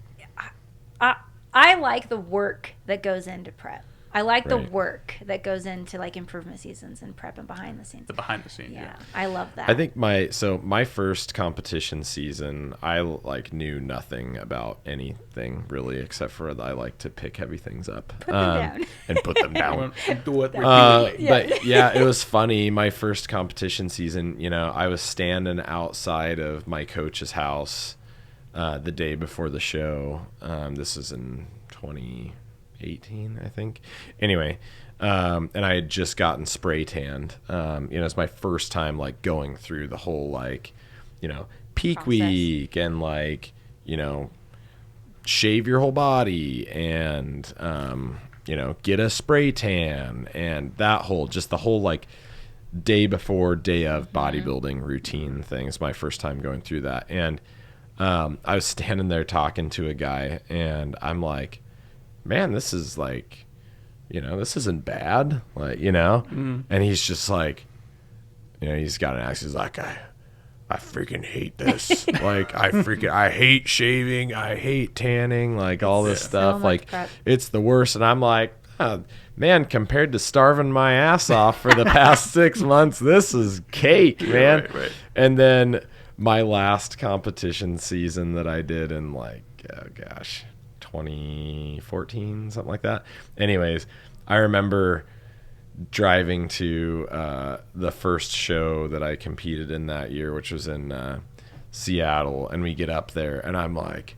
S3: I like the work that goes into prep. I like the work that goes into like improvement seasons and prep and behind the scenes.
S2: The behind the scenes. Yeah.
S3: I love that.
S1: I think my first competition season, I knew nothing about anything really, except for I like to pick heavy things up
S3: Put them down.
S1: and put them down.
S2: Do it repeatedly.
S1: But yeah, it was funny. My first competition season, I was standing outside of my coach's house the day before the show. This is in 2018, I think. Anyway, and I had just gotten spray tanned. It's my first time going through the whole peak
S3: process.
S1: week and shave your whole body and get a spray tan and that whole the whole day before day of bodybuilding routine thing. It's my first time going through that. And I was standing there talking to a guy and I'm like, man, this is this isn't bad. And he's just he's got an accent. He's like, I freaking hate this. Like, I hate shaving. I hate tanning. Like, all this stuff.
S3: much
S1: Like,
S3: prep.
S1: it's the worst. And I'm like, oh, man, compared to starving my ass off for the past 6 months, this is cake, man.
S2: Right.
S1: And then my last competition season that I did in, like, 2014, something like that. Anyways, I remember driving to the first show that I competed in that year, which was in Seattle, and we get up there, and I'm like,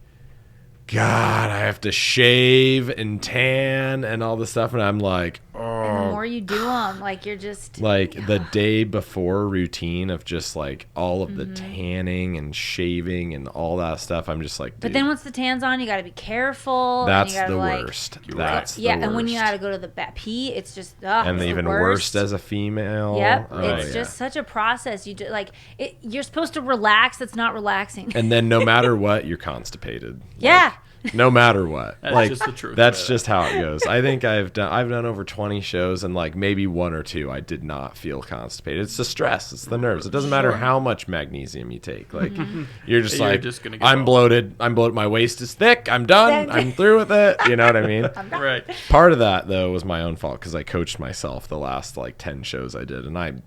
S1: God, I have to shave and tan and all this stuff, and I'm like,
S3: And the more you do them, like you're just
S1: like the day before routine of just like all of the tanning and shaving and all that stuff. I'm just like, dude,
S3: But then once the tan's on, you got to be careful.
S1: that's
S3: and you gotta,
S1: the worst. That's
S3: yeah,
S1: the
S3: and when you
S1: worst.
S3: got to go to the pee, it's just
S1: And
S3: it's
S1: even
S3: the
S1: worse as a female.
S3: Yep,
S1: Oh,
S3: it's
S1: yeah.
S3: just such a process. You just like it, you're supposed to relax. That's not relaxing.
S1: And then no matter what, you're constipated.
S3: Yeah.
S1: No matter what.
S2: That's
S1: like
S2: just the truth.
S1: that's just how it goes. I think I've done over 20 shows, and like maybe 1 or 2 I did not feel constipated. It's the stress, it's the nerves. It doesn't matter how much magnesium you take. Like you're just
S2: You're
S1: like
S2: just gonna get
S1: I'm bloated. My waist is thick. I'm done. I'm through with it. You know what I mean?
S2: Right.
S1: Part of that though was my own fault because I coached myself the last like 10 shows I did, and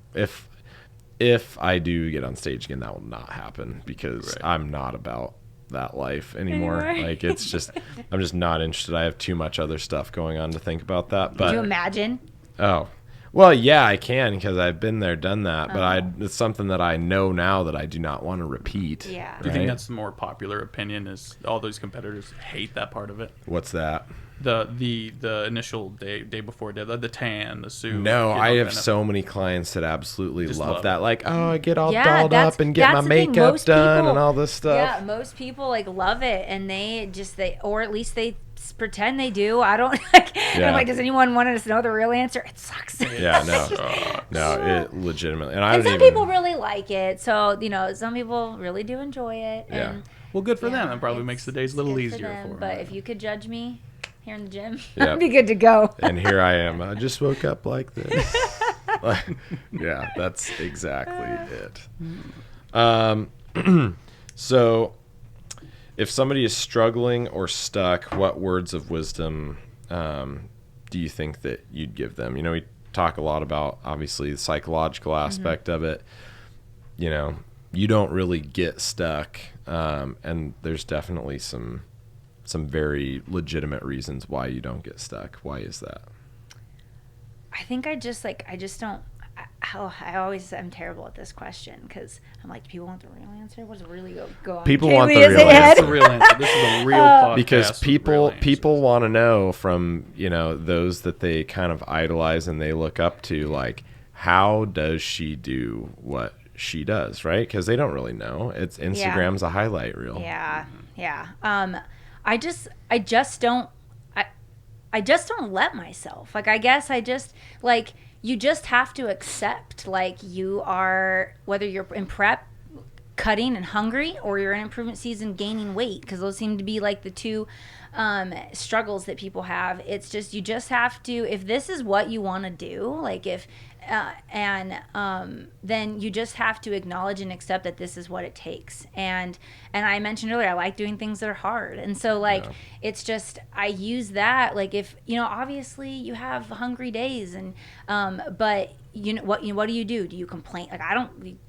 S1: if I do get on stage again, that will not happen because I'm not about that life anymore. Like it's just I'm just not interested. I have too much other stuff going on to think about that. But
S3: Could you imagine?
S1: oh well, yeah, I can because I've been there, done that. But it's something that I know now that I do not want to repeat.
S3: Yeah.
S2: Do you think
S1: right?
S2: that's the more popular opinion? Is all those competitors hate that part of it?
S1: What's that?
S2: The initial day before the tan, the suit.
S1: No,
S2: you know,
S1: I have
S2: kind of-
S1: so many clients that absolutely
S2: Just
S1: love
S2: love
S1: that.
S2: it.
S1: Like, oh, I get all
S3: Yeah,
S1: dolled
S3: that's-
S1: up and get my
S3: that's the thing.
S1: makeup
S3: Most
S1: done
S3: people-
S1: and all this stuff.
S3: Yeah, most people like love it, and or at least they pretend they do. I don't like.
S1: Yeah.
S3: I'm like, does anyone want us to know the real answer? It sucks.
S1: Yeah, no, it legitimately. And I
S3: And
S1: don't
S3: some
S1: even.
S3: people really like it, so some people really do enjoy it.
S1: Yeah.
S3: And
S2: Well, good for
S3: yeah,
S2: them. It probably
S3: it's-
S2: makes the days a
S3: it's
S2: little
S3: good
S2: easier
S3: them,
S2: for them.
S3: But if you could judge me here in the gym,
S1: Yep.
S3: I'd be good to go.
S1: And here I am. I just woke up like this. Yeah, that's exactly it. So, if somebody is struggling or stuck, what words of wisdom do you think that you'd give them? We talk a lot about, obviously, the psychological aspect of it. You don't really get stuck, and there's definitely some very legitimate reasons why you don't get stuck. Why is that?
S3: I think I just don't. I'm terrible at this question because I'm like, do people want the real answer? What does it really go on?
S1: People want the
S3: Kaylia's
S1: real
S3: head?
S2: That's the real answer. This is a real podcast.
S1: Because
S2: with real
S1: people
S2: answers.
S1: want to know from those that they kind of idolize and they look up to, like, how does she do what she does, right? Because they don't really know. It's Instagram's a highlight reel.
S3: Yeah. I just don't let myself. Like, I guess I just, like, you just have to accept, like, you are, whether you're in prep, cutting and hungry, or you're in improvement season gaining weight, because those seem to be, like, the two struggles that people have. It's just, you just have to, if this is what you want to do, like, then you just have to acknowledge and accept that this is what it takes. And I mentioned earlier, I like doing things that are hard. And so, like, it's just, I use that, like, if, obviously you have hungry days and, but what do you do? Do you complain? Like,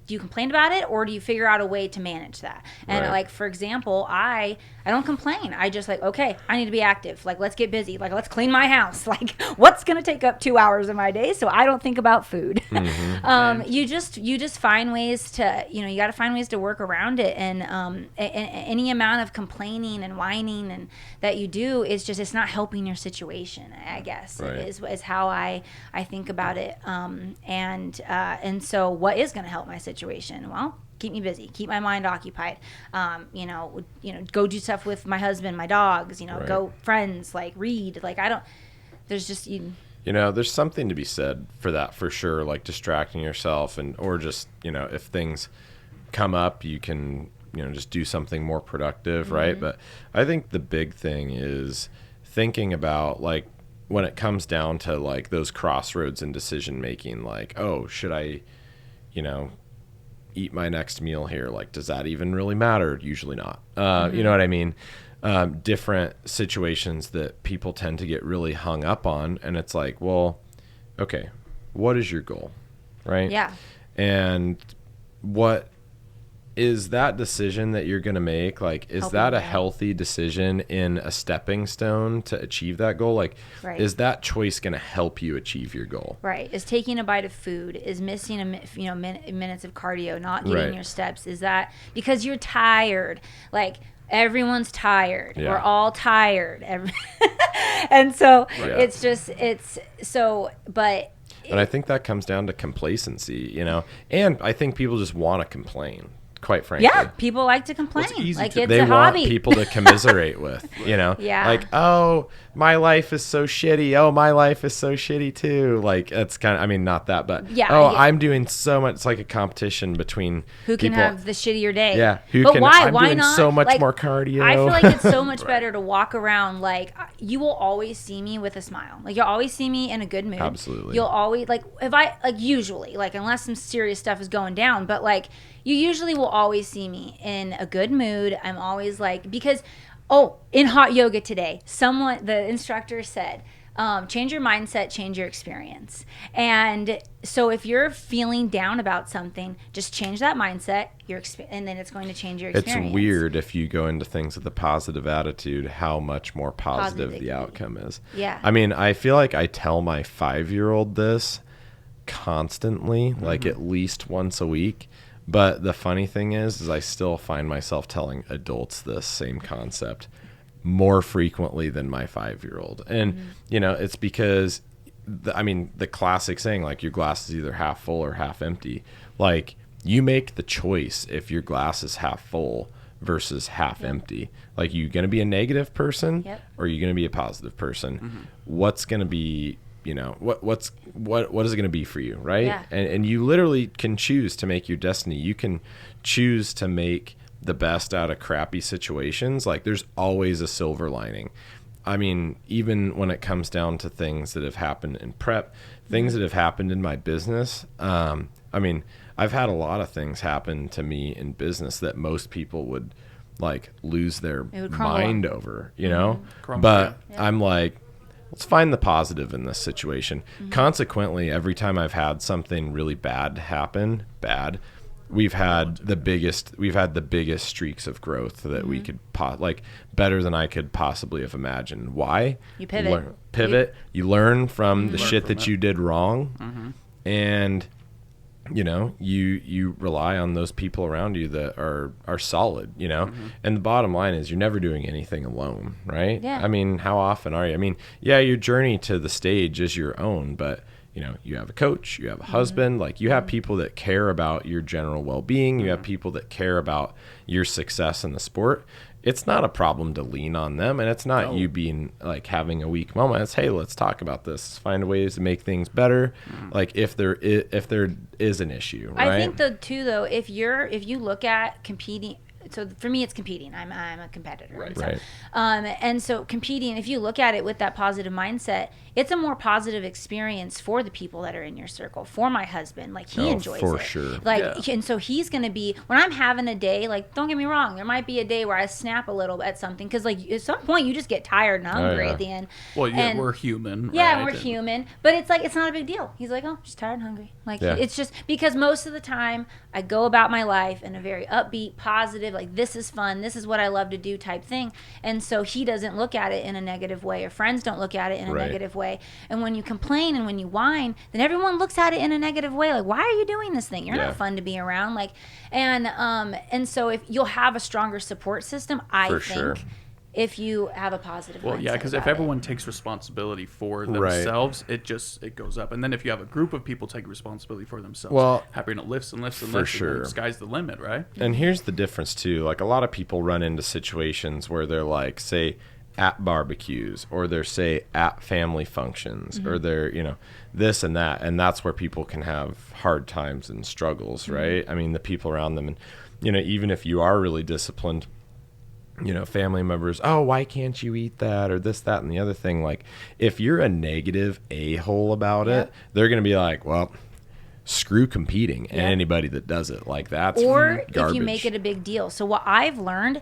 S3: do you complain about it, or do you figure out a way to manage that? And
S1: Right.
S3: like, for example, I don't complain. I just, like, okay, I need to be active. Like, let's get busy. Like, let's clean my house. Like, what's going to take up 2 hours of my day so I don't think about food?
S1: Mm-hmm.
S3: You just find ways to, you got to find ways to work around it. And any amount of complaining and whining and that you do is just, it's not helping your situation, I guess,
S1: Right.
S3: is how I think about it. And so what is going to help my situation? Well, keep me busy, keep my mind occupied. Go do stuff with my husband, my dogs,
S1: Right.
S3: go friends, like, read. Like, there's just,
S1: there's something to be said for that, for sure, like distracting yourself or just, if things come up, you can, just do something more productive, right? But I think the big thing is thinking about, like, when it comes down to, like, those crossroads in decision making, like, oh, should I, eat my next meal here. Like, does that even really matter? Usually not. You know what I mean? Different situations that people tend to get really hung up on. And it's like, well, okay, what is your goal? Right?
S3: Yeah.
S1: And what is that decision that you're going to make? Like, is that a healthy decision in a stepping stone to achieve that goal? Like, is that choice going to help you achieve your goal?
S3: Right. Is taking a bite of food, is missing minutes of cardio, not getting your steps, is that because you're tired? Like, everyone's tired. We're all tired. And so it's just, and
S1: I think that comes down to complacency, you know, and I think people just want to complain. Quite frankly.
S3: Yeah, people like to complain.
S2: Well, it's
S3: like
S2: to,
S3: it's
S1: they
S3: a
S1: want
S3: hobby.
S1: people to commiserate with, you know?
S3: Yeah.
S1: Like, oh, my life is so shitty. Oh, my life is so shitty too. Like, it's kind of, I mean, not that, but I'm doing so much. It's like a competition between
S3: who can
S1: people.
S3: have the shittier day.
S1: Yeah.
S3: Why?
S1: I'm
S3: why
S1: doing
S3: not?
S1: so much
S3: like,
S1: more cardio.
S3: I feel like it's so much better to walk around. Like, you will always see me with a smile. Like, you'll always see me in a good mood.
S1: Absolutely.
S3: You'll always, like, usually, like, unless some serious stuff is going down, but like, you usually will always see me in a good mood. I'm always like, because, in hot yoga today, the instructor said, change your mindset, change your experience. And so if you're feeling down about something, just change that mindset, and then it's going to change your experience.
S1: It's weird if you go into things with a positive attitude, how much more positive the outcome is.
S3: Yeah.
S1: I mean, I feel like I tell my 5-year-old this constantly, like at least once a week. But the funny thing is I still find myself telling adults this same concept more frequently than my 5-year-old. And, you know, it's because, the classic saying, like, your glass is either half full or half empty. Like, you make the choice if your glass is half full versus half empty. Like, you going to be a negative person or are you going to be a positive person? What's going to be, you know, what is it going to be for you, right?
S3: Yeah.
S1: And you literally can choose to make your destiny. You can choose to make the best out of crappy situations. Like, there's always a silver lining. I mean, even when it comes down to things that have happened in prep, things that have happened in my business. I've had a lot of things happen to me in business that most people would like lose their mind over, you know? But I'm like, let's find the positive in this situation. Consequently, every time I've had something really bad happen, we've had the biggest streaks of growth that we could better than I could possibly have imagined. Why?
S3: You pivot.
S1: You learn from the shit that you did wrong, and you know, you rely on those people around you that are solid, you know. And the bottom line is you're never doing anything alone, right?
S3: Yeah.
S1: I mean, how often are you? I mean, yeah, your journey to the stage is your own, but you know, you have a coach, you have a husband, like you have people that care about your general well-being, you have people that care about your success in the sport. It's not a problem to lean on them, and it's not you being like having a weak moment. It's, hey, let's talk about this. Let's find ways to make things better. Like if there is an issue, right?
S3: I think though, if you look at competing, so for me it's competing. I'm a competitor,
S1: right?
S3: And so competing, if you look at it with that positive mindset, it's a more positive experience for the people that are in your circle. For my husband, like he enjoys
S1: for
S3: it,
S1: sure.
S3: Like, and so he's gonna be, when I'm having a day, like, don't get me wrong, there might be a day where I snap a little at something because like at some point you just get tired and hungry at the end.
S2: Well, yeah, we're human.
S3: Yeah,
S2: right?
S3: we're human, but it's like it's not a big deal. He's like, oh, just tired and hungry. Like it's just because most of the time I go about my life in a very upbeat, positive, like this is fun, this is what I love to do type thing, and so he doesn't look at it in a negative way, or friends don't look at it in a negative way. And when you complain and when you whine, then everyone looks at it in a negative way, like, why are you doing this thing? You're not fun to be around. Like, and so if you'll have a stronger support system, I think.
S1: Sure.
S3: If you have a positive mindset.
S2: Well, yeah, because if everyone takes responsibility for themselves, it goes up. And then if you have a group of people taking responsibility for themselves, having it lifts and lifts and lifts, and the sky's the limit, right?
S1: And here's the difference too. Like a lot of people run into situations where they're like, say, at barbecues, or they're, say, at family functions, or they're, you know, this and that, and that's where people can have hard times and struggles, right? I mean, the people around them, and you know, even if you are really disciplined, you know, family members, oh, why can't you eat that, or this, that, and the other thing. Like, if you're a negative a-hole about it, they're going to be like, well, screw competing and anybody that does it. Like that's
S3: or
S1: garbage.
S3: if you make it a big deal. So what I've learned,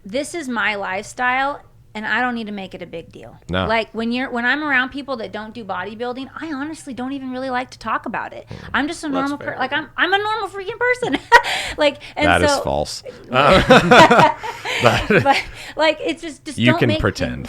S3: this is my lifestyle, and I don't need to make it a big deal.
S1: No.
S3: Like when I'm around people that don't do bodybuilding, I honestly don't even really like to talk about it. I'm just a normal person. Like I'm a normal freaking person. Like, and
S1: that
S3: so,
S1: is false.
S3: but like it's just
S1: You
S3: don't
S1: can
S3: make
S1: pretend.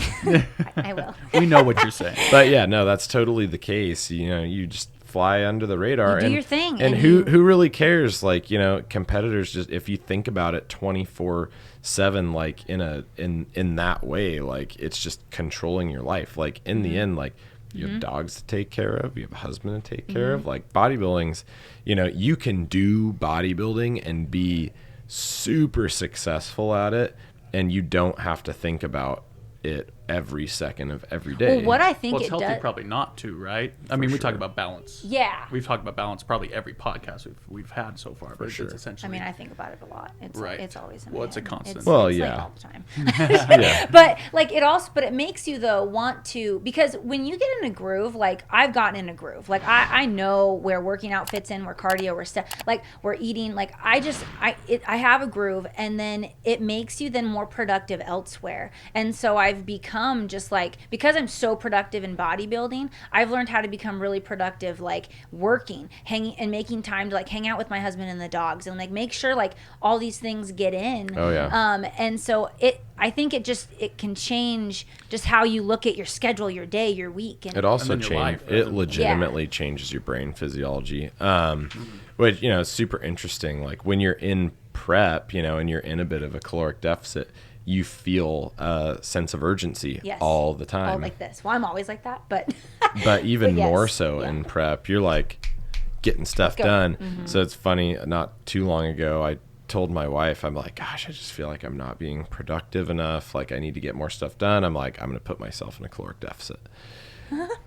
S3: I will.
S2: We know what you're saying.
S1: But yeah, no, that's totally the case. You know, you just fly under the radar
S3: You do your thing,
S1: And
S3: and
S1: who really cares? Like, you know, competitors, just if you think about it 24/7, like in that way, like it's just controlling your life. Like in the end, like you have dogs to take care of, you have a husband to take care of. Like bodybuilding's, you know, you can do bodybuilding and be super successful at it, and you don't have to think about it every second of every day.
S3: Well, what I think
S2: Well, it's
S3: it
S2: healthy
S3: does.
S2: probably not to, right? I mean, we talk about balance.
S3: Yeah.
S2: We've talked about balance probably every podcast we've had so far, but
S1: sure.
S2: it's essentially.
S3: I mean, I think about it a lot. It's
S2: Right.
S3: It's always in
S2: Well,
S3: my
S2: it's a
S3: head.
S2: constant.
S3: It's,
S1: Well,
S3: it's
S1: yeah.
S3: like all the time.
S1: Yeah.
S3: But like but it makes you though want to, because when you get in a groove, like I've gotten in a groove. Like I know where working out fits in, where cardio, where like we're eating. Like I have a groove, and then it makes you then more productive elsewhere. And so I've become just like, because I'm so productive in bodybuilding, I've learned how to become really productive, like working, hanging, and making time to like hang out with my husband and the dogs, and like make sure like all these things get in.
S1: Oh, yeah.
S3: And so I think it can change just how you look at your schedule, your day, your week. And
S1: It also
S2: And then your
S1: changes.
S2: life,
S1: It
S2: rather.
S1: legitimately changes your brain physiology, which, you know, is super interesting. Like when you're in prep, you know, and you're in a bit of a caloric deficit, you feel a sense of urgency
S3: Yes.
S1: all the time.
S3: all like this. Well, I'm always like that, but
S1: But even
S3: But yes,
S1: more so
S3: yeah.
S1: in prep, you're like getting stuff
S3: go.
S1: done. So it's funny. Not too long ago, I told my wife, I'm like, gosh, I just feel like I'm not being productive enough. Like I need to get more stuff done. I'm like, I'm going to put myself in a caloric deficit.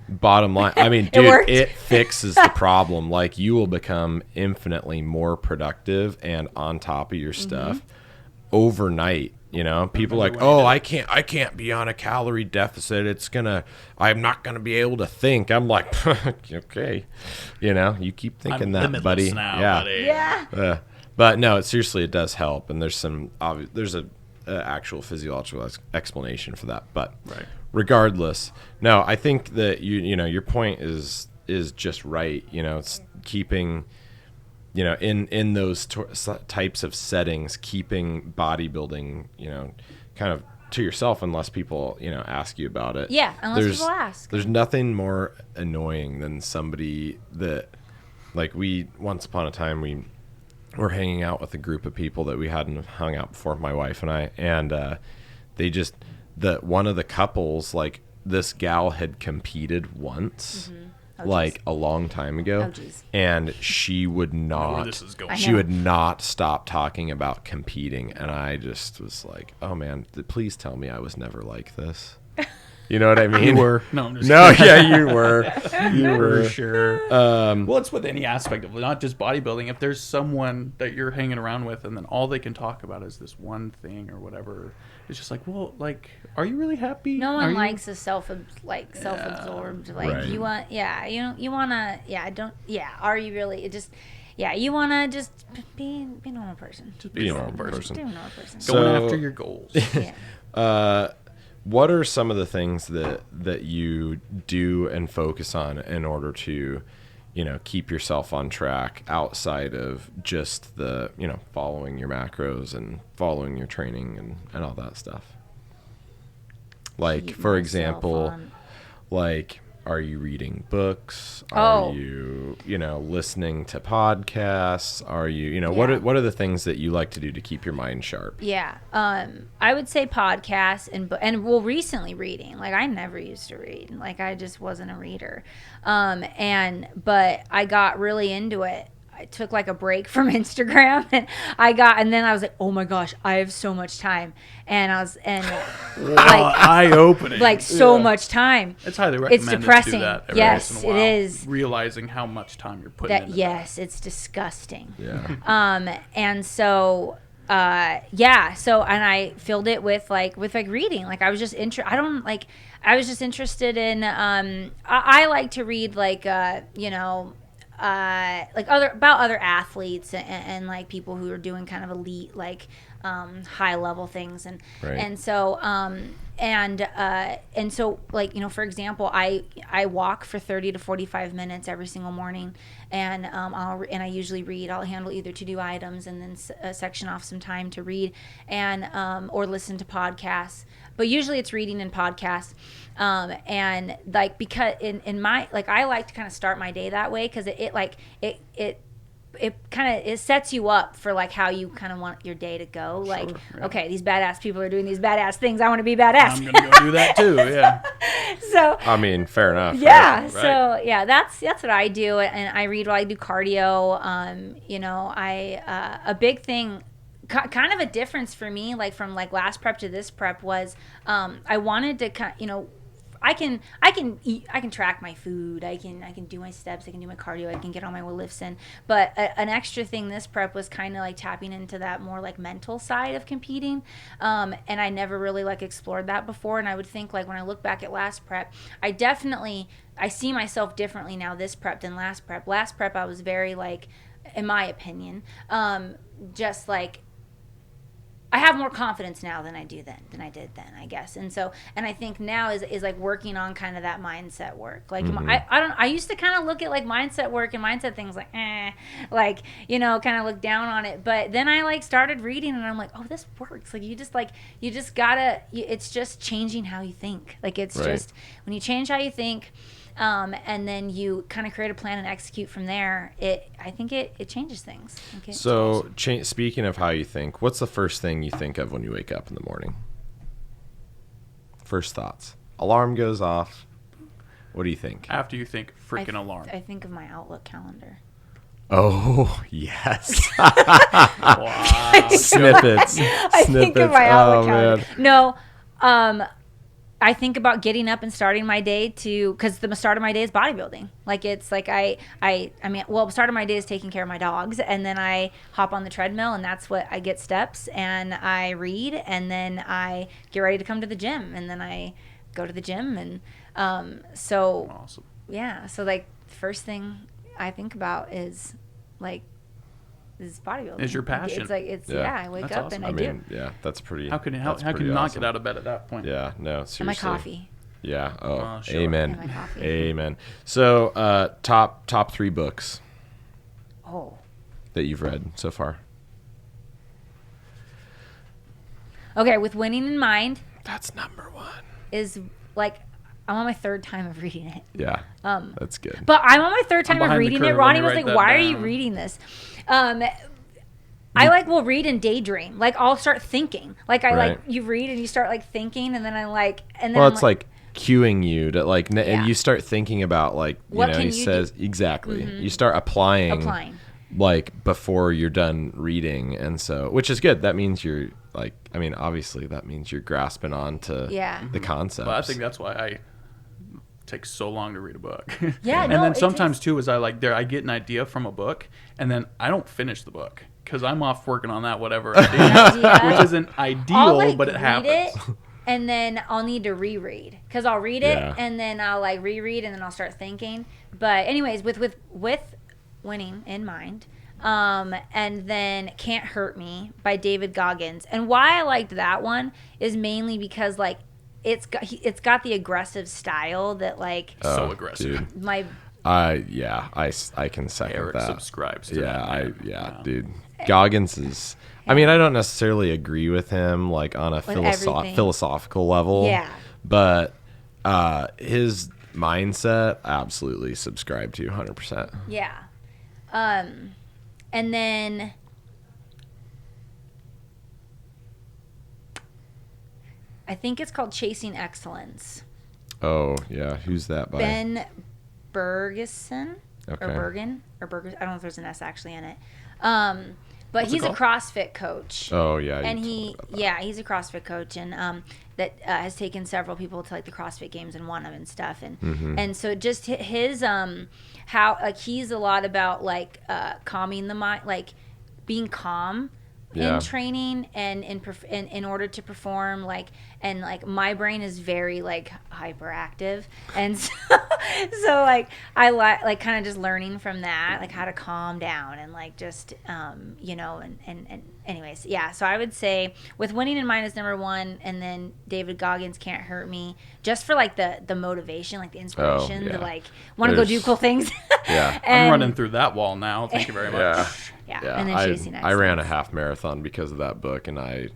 S1: Bottom line, I mean, dude,
S3: worked.
S1: it fixes the problem. Like you will become infinitely more productive and on top of your stuff overnight. You know, people like, oh, I can't be on a calorie deficit. I'm not gonna be able to think. I'm like, okay, you know, you keep thinking that,
S2: limitless
S1: buddy.
S2: now,
S1: Yeah.
S2: buddy.
S3: yeah.
S1: But no, seriously, it does help, and there's a actual physiological explanation for that. But
S2: Right.
S1: regardless, no, I think that you know your point is just right. You know, it's keeping, you know, in those types of settings, keeping bodybuilding, you know, kind of to yourself unless people, you know, ask you about it.
S3: Yeah, unless people ask.
S1: There's nothing more annoying than somebody that, like, once upon a time we were hanging out with a group of people that we hadn't hung out before, my wife and I, and they just, one of the couples, like, this gal had competed once.
S3: Oh,
S1: like
S3: geez.
S1: a long time ago,
S3: Oh, geez.
S1: and she would
S2: Where
S1: not.
S2: this is going.
S3: I
S1: She
S3: know.
S1: would not stop talking about competing, and I just was like, "Oh man, please tell me I was never like this." You know what I mean?
S2: You were. No, I'm just
S1: No, yeah, you were. You
S2: for
S1: were.
S2: sure. Well, it's with any aspect of it, not just bodybuilding. If there's someone that you're hanging around with, and then all they can talk about is this one thing or whatever, it's just like, well, like, are you really happy?
S3: No
S2: Are
S3: one
S2: you-
S3: likes a self-absorbed. Like
S2: Right.
S3: you want, you wanna, Are you really? It just, you wanna just be a normal person.
S2: Just
S1: Be a
S2: normal
S1: normal
S2: person.
S3: Be a normal person.
S2: Going
S1: So-
S2: after your goals.
S3: Yeah.
S1: What are some of the things that you do and focus on in order to, you know, keep yourself on track outside of just the, you know, following your macros and following your training and all that stuff? Like,
S3: Keep
S1: for
S3: myself
S1: example,
S3: on-
S1: like, are you reading books? Are
S3: Oh.
S1: you, you know, listening to podcasts? Are you, you know,
S3: Yeah.
S1: what are the things that you like to do to keep your mind sharp?
S3: Yeah, I would say podcasts and recently reading. Like I never used to read. Like I just wasn't a reader. But I got really into it. I took like a break from Instagram and then I was like, oh my gosh, I have so much time. And like
S2: Eye-opening.
S3: like so much time.
S2: It's highly recommended
S3: It's
S2: to
S3: depressing.
S2: do that every
S3: Yes,
S2: once in a
S3: it
S2: while,
S3: is.
S2: realizing how much time you're putting into
S3: Yes, it's disgusting.
S1: Yeah.
S3: And so and I filled it with reading. Like I was just I was just interested in I like to read like other athletes and like people who are doing kind of elite, like high level things. And so and so, like, for example, I walk for 30 to 45 minutes every single morning, and I usually read. I'll handle either to-do items and then section off some time to read, and or listen to podcasts. But usually it's reading and podcasts. And like, because in my, like, I like to kind of start my day that way, because it kind of, it sets you up for like how you kind of want your day to go. Like, okay, these badass people are doing these badass things. I want to be badass.
S2: I'm gonna go do that too. Yeah.
S3: So
S1: I mean, fair enough.
S3: Yeah.
S1: Right?
S3: So yeah, that's what I do, and I read while I do cardio. A big thing, kind of a difference for me, like from like last prep to this prep, was I wanted to I can eat, I can track my food, I can do my steps, I can do my cardio, I can get all my lifts in. But an extra thing this prep was kind of like tapping into that more like mental side of competing, and I never really like explored that before. And I would think, like, when I look back at last prep, I see myself differently now this prep than last prep. Last prep I was very, like, in my opinion, just like, I have more confidence now than I did then, I guess. And so, and I think now is like working on kind of that mindset work. Like, I used to kind of look at like mindset work and mindset things like, kind of look down on it. But then I like started reading, and I'm like, oh, this works. Like, you just gotta, it's just changing how you think. Like, it's just, when you change how you think, and then you kind of create a plan and execute from there, I think it changes things.
S1: So speaking of how you think, what's the first thing you think of when you wake up in the morning? First thoughts. Alarm goes off. What do you think?
S2: After you think freaking alarm.
S3: I think of my Outlook calendar.
S1: Oh, yes.
S2: Wow.
S1: Snippets.
S3: I think of my Outlook calendar.
S1: Man.
S3: No, I think about getting up and starting my day because the start of my day is bodybuilding. Like, it's like the start of my day is taking care of my dogs, and then I hop on the treadmill, and that's what I get steps, and I read, and then I get ready to come to the gym, and then I go to the gym, and so
S2: awesome.
S3: Yeah, so like, first thing I think about is like, is bodybuilding.
S2: Is your passion.
S3: It's like, I wake
S2: that's
S3: up
S2: awesome.
S3: and I do.
S1: Yeah, that's pretty.
S2: How can you not get out of bed at that point?
S1: Yeah, no, seriously.
S3: And my coffee.
S1: Yeah. Oh,
S2: sure.
S1: amen.
S3: And my coffee.
S1: Amen. So, top 3 books.
S3: Oh.
S1: That you've read so far.
S3: Okay, with winning in mind.
S1: That's number 1.
S3: Is like, I'm on my 3rd time of reading it.
S1: Yeah. That's good.
S3: But I'm on my 3rd time of reading it. Ronnie was like, "Why are you reading this?" I will read and daydream. Like, I'll start thinking. Like, you read and you start like thinking, and then
S1: it's like cueing you to like, and you start thinking about like, he says exactly. Mm-hmm. You start applying like before you're done reading, and so, which is good. That means you're like, I mean, obviously that means you're grasping on to the concepts.
S2: But I think that's why I take so long to read a book.
S3: Yeah,
S2: and then sometimes too is I get an idea from a book, and then I don't finish the book because I'm off working on that whatever idea, which isn't ideal, but it happens.
S3: And then I'll need to reread, because I'll read it and then I'll like reread, and then I'll start thinking. But anyways, with winning in mind, and then Can't Hurt Me by David Goggins. And why I liked that one is mainly because like, it's got the aggressive style that like,
S2: so aggressive.
S1: Dude. I can second
S2: Eric
S1: that.
S2: Subscribes to that.
S1: Dude. Goggins is, I mean, I don't necessarily agree with him like on a philosophical level.
S3: Yeah.
S1: But his mindset, absolutely subscribe to 100%.
S3: Yeah. And then I think it's called Chasing Excellence.
S1: Oh, yeah. Who's that by?
S3: Ben Bergeson.
S1: Okay.
S3: Or Bergen. Or Berger. I don't know if there's an S actually in it. But he's a CrossFit coach.
S1: Oh, yeah.
S3: And he's a CrossFit coach, and that has taken several people to like the CrossFit Games and won them and stuff. And and so just his how like he's a lot about like calming the mind, like being calm
S1: Yeah.
S3: in training and in order to perform, like, and like my brain is very like hyperactive, and so like I like kind of just learning from that, like how to calm down and like just you know, and anyways, yeah. So I would say with Winning in Mind is number one, and then David Goggins' Can't Hurt Me, just for like the motivation, like the inspiration,
S1: yeah.
S3: to like want to go do cool things.
S1: Yeah.
S2: I'm running through that wall now. Thank you very much.
S3: Yeah,
S1: Yeah,
S3: and then chasing
S1: I ran a
S3: excellence.
S1: half marathon because of that book, and I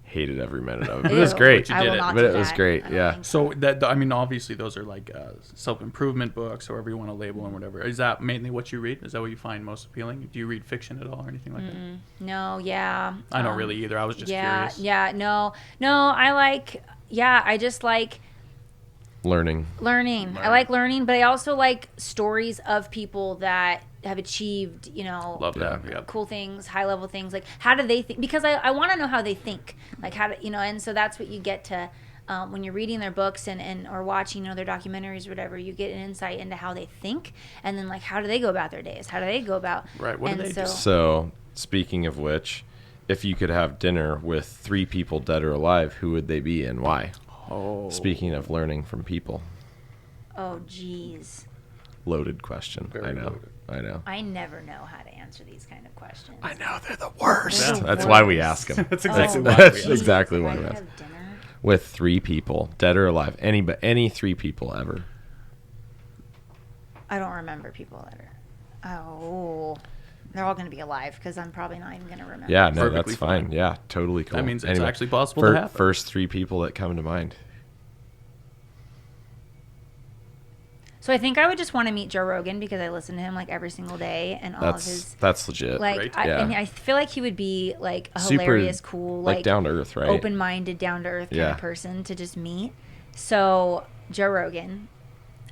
S1: hated every minute of it. But it was
S3: Ew.
S1: great.
S2: You
S3: I
S2: did
S3: will
S2: it.
S3: not
S1: But
S3: do
S1: it was
S3: that.
S1: great,
S3: I don't
S1: yeah.
S3: think
S2: So that, I mean, obviously those are like self-improvement books, however you want to label them, whatever. Is that mainly what you read? Is that what you find most appealing? Do you read fiction at all or anything like that?
S3: No, yeah.
S2: I don't really either. I was just curious.
S3: Yeah, no, I like, I just like
S1: Learning.
S3: learning. I like learning, but I also like stories of people that have achieved, you know,
S2: Love that. Yeah.
S3: cool things, high level things. Like, how do they think? Because I want to know how they think. Like, how to, you know, and so that's what you get to, when you're reading their books and or watching, you know, their documentaries or whatever, you get an insight into how they think, and then like, how do they go about their days? How do they go about,
S2: Right, what do
S3: and
S2: they do?
S1: So, speaking of which, if you could have dinner with 3 people dead or alive, who would they be and why?
S2: Oh.
S1: Speaking of learning from people.
S3: Oh, geez.
S1: Loaded question.
S2: Very
S1: I know.
S2: loaded.
S1: I know.
S3: I never know how to answer these kind of questions.
S1: I know, they're the worst.
S3: They're the
S1: That's why we
S3: worst.
S1: ask them.
S2: That's exactly
S3: Oh,
S2: why.
S1: That's
S2: we
S1: exactly
S3: If
S1: why
S3: I
S1: we
S3: could
S1: ask.
S3: have dinner.
S1: With 3 people, dead or alive. Any 3 people ever.
S3: I don't remember people that are. Oh, they're all going to be alive because I'm probably not even going to remember.
S1: Yeah, no,
S2: Perfectly
S1: that's fine.
S2: fine.
S1: Yeah, totally cool.
S2: That means it's
S1: Anyway,
S2: actually possible to happen.
S1: First 3 people that come to mind.
S3: So I think I would just want to meet Joe Rogan because I listen to him like every single day and all of his
S1: That's legit.
S3: like.
S2: Right.
S1: Yeah.
S3: And I feel like he would be like a
S1: Super,
S3: hilarious, cool,
S1: like down to earth, right?
S3: open-minded, down-to-earth kind
S1: Yeah.
S3: of person to just meet. So Joe Rogan,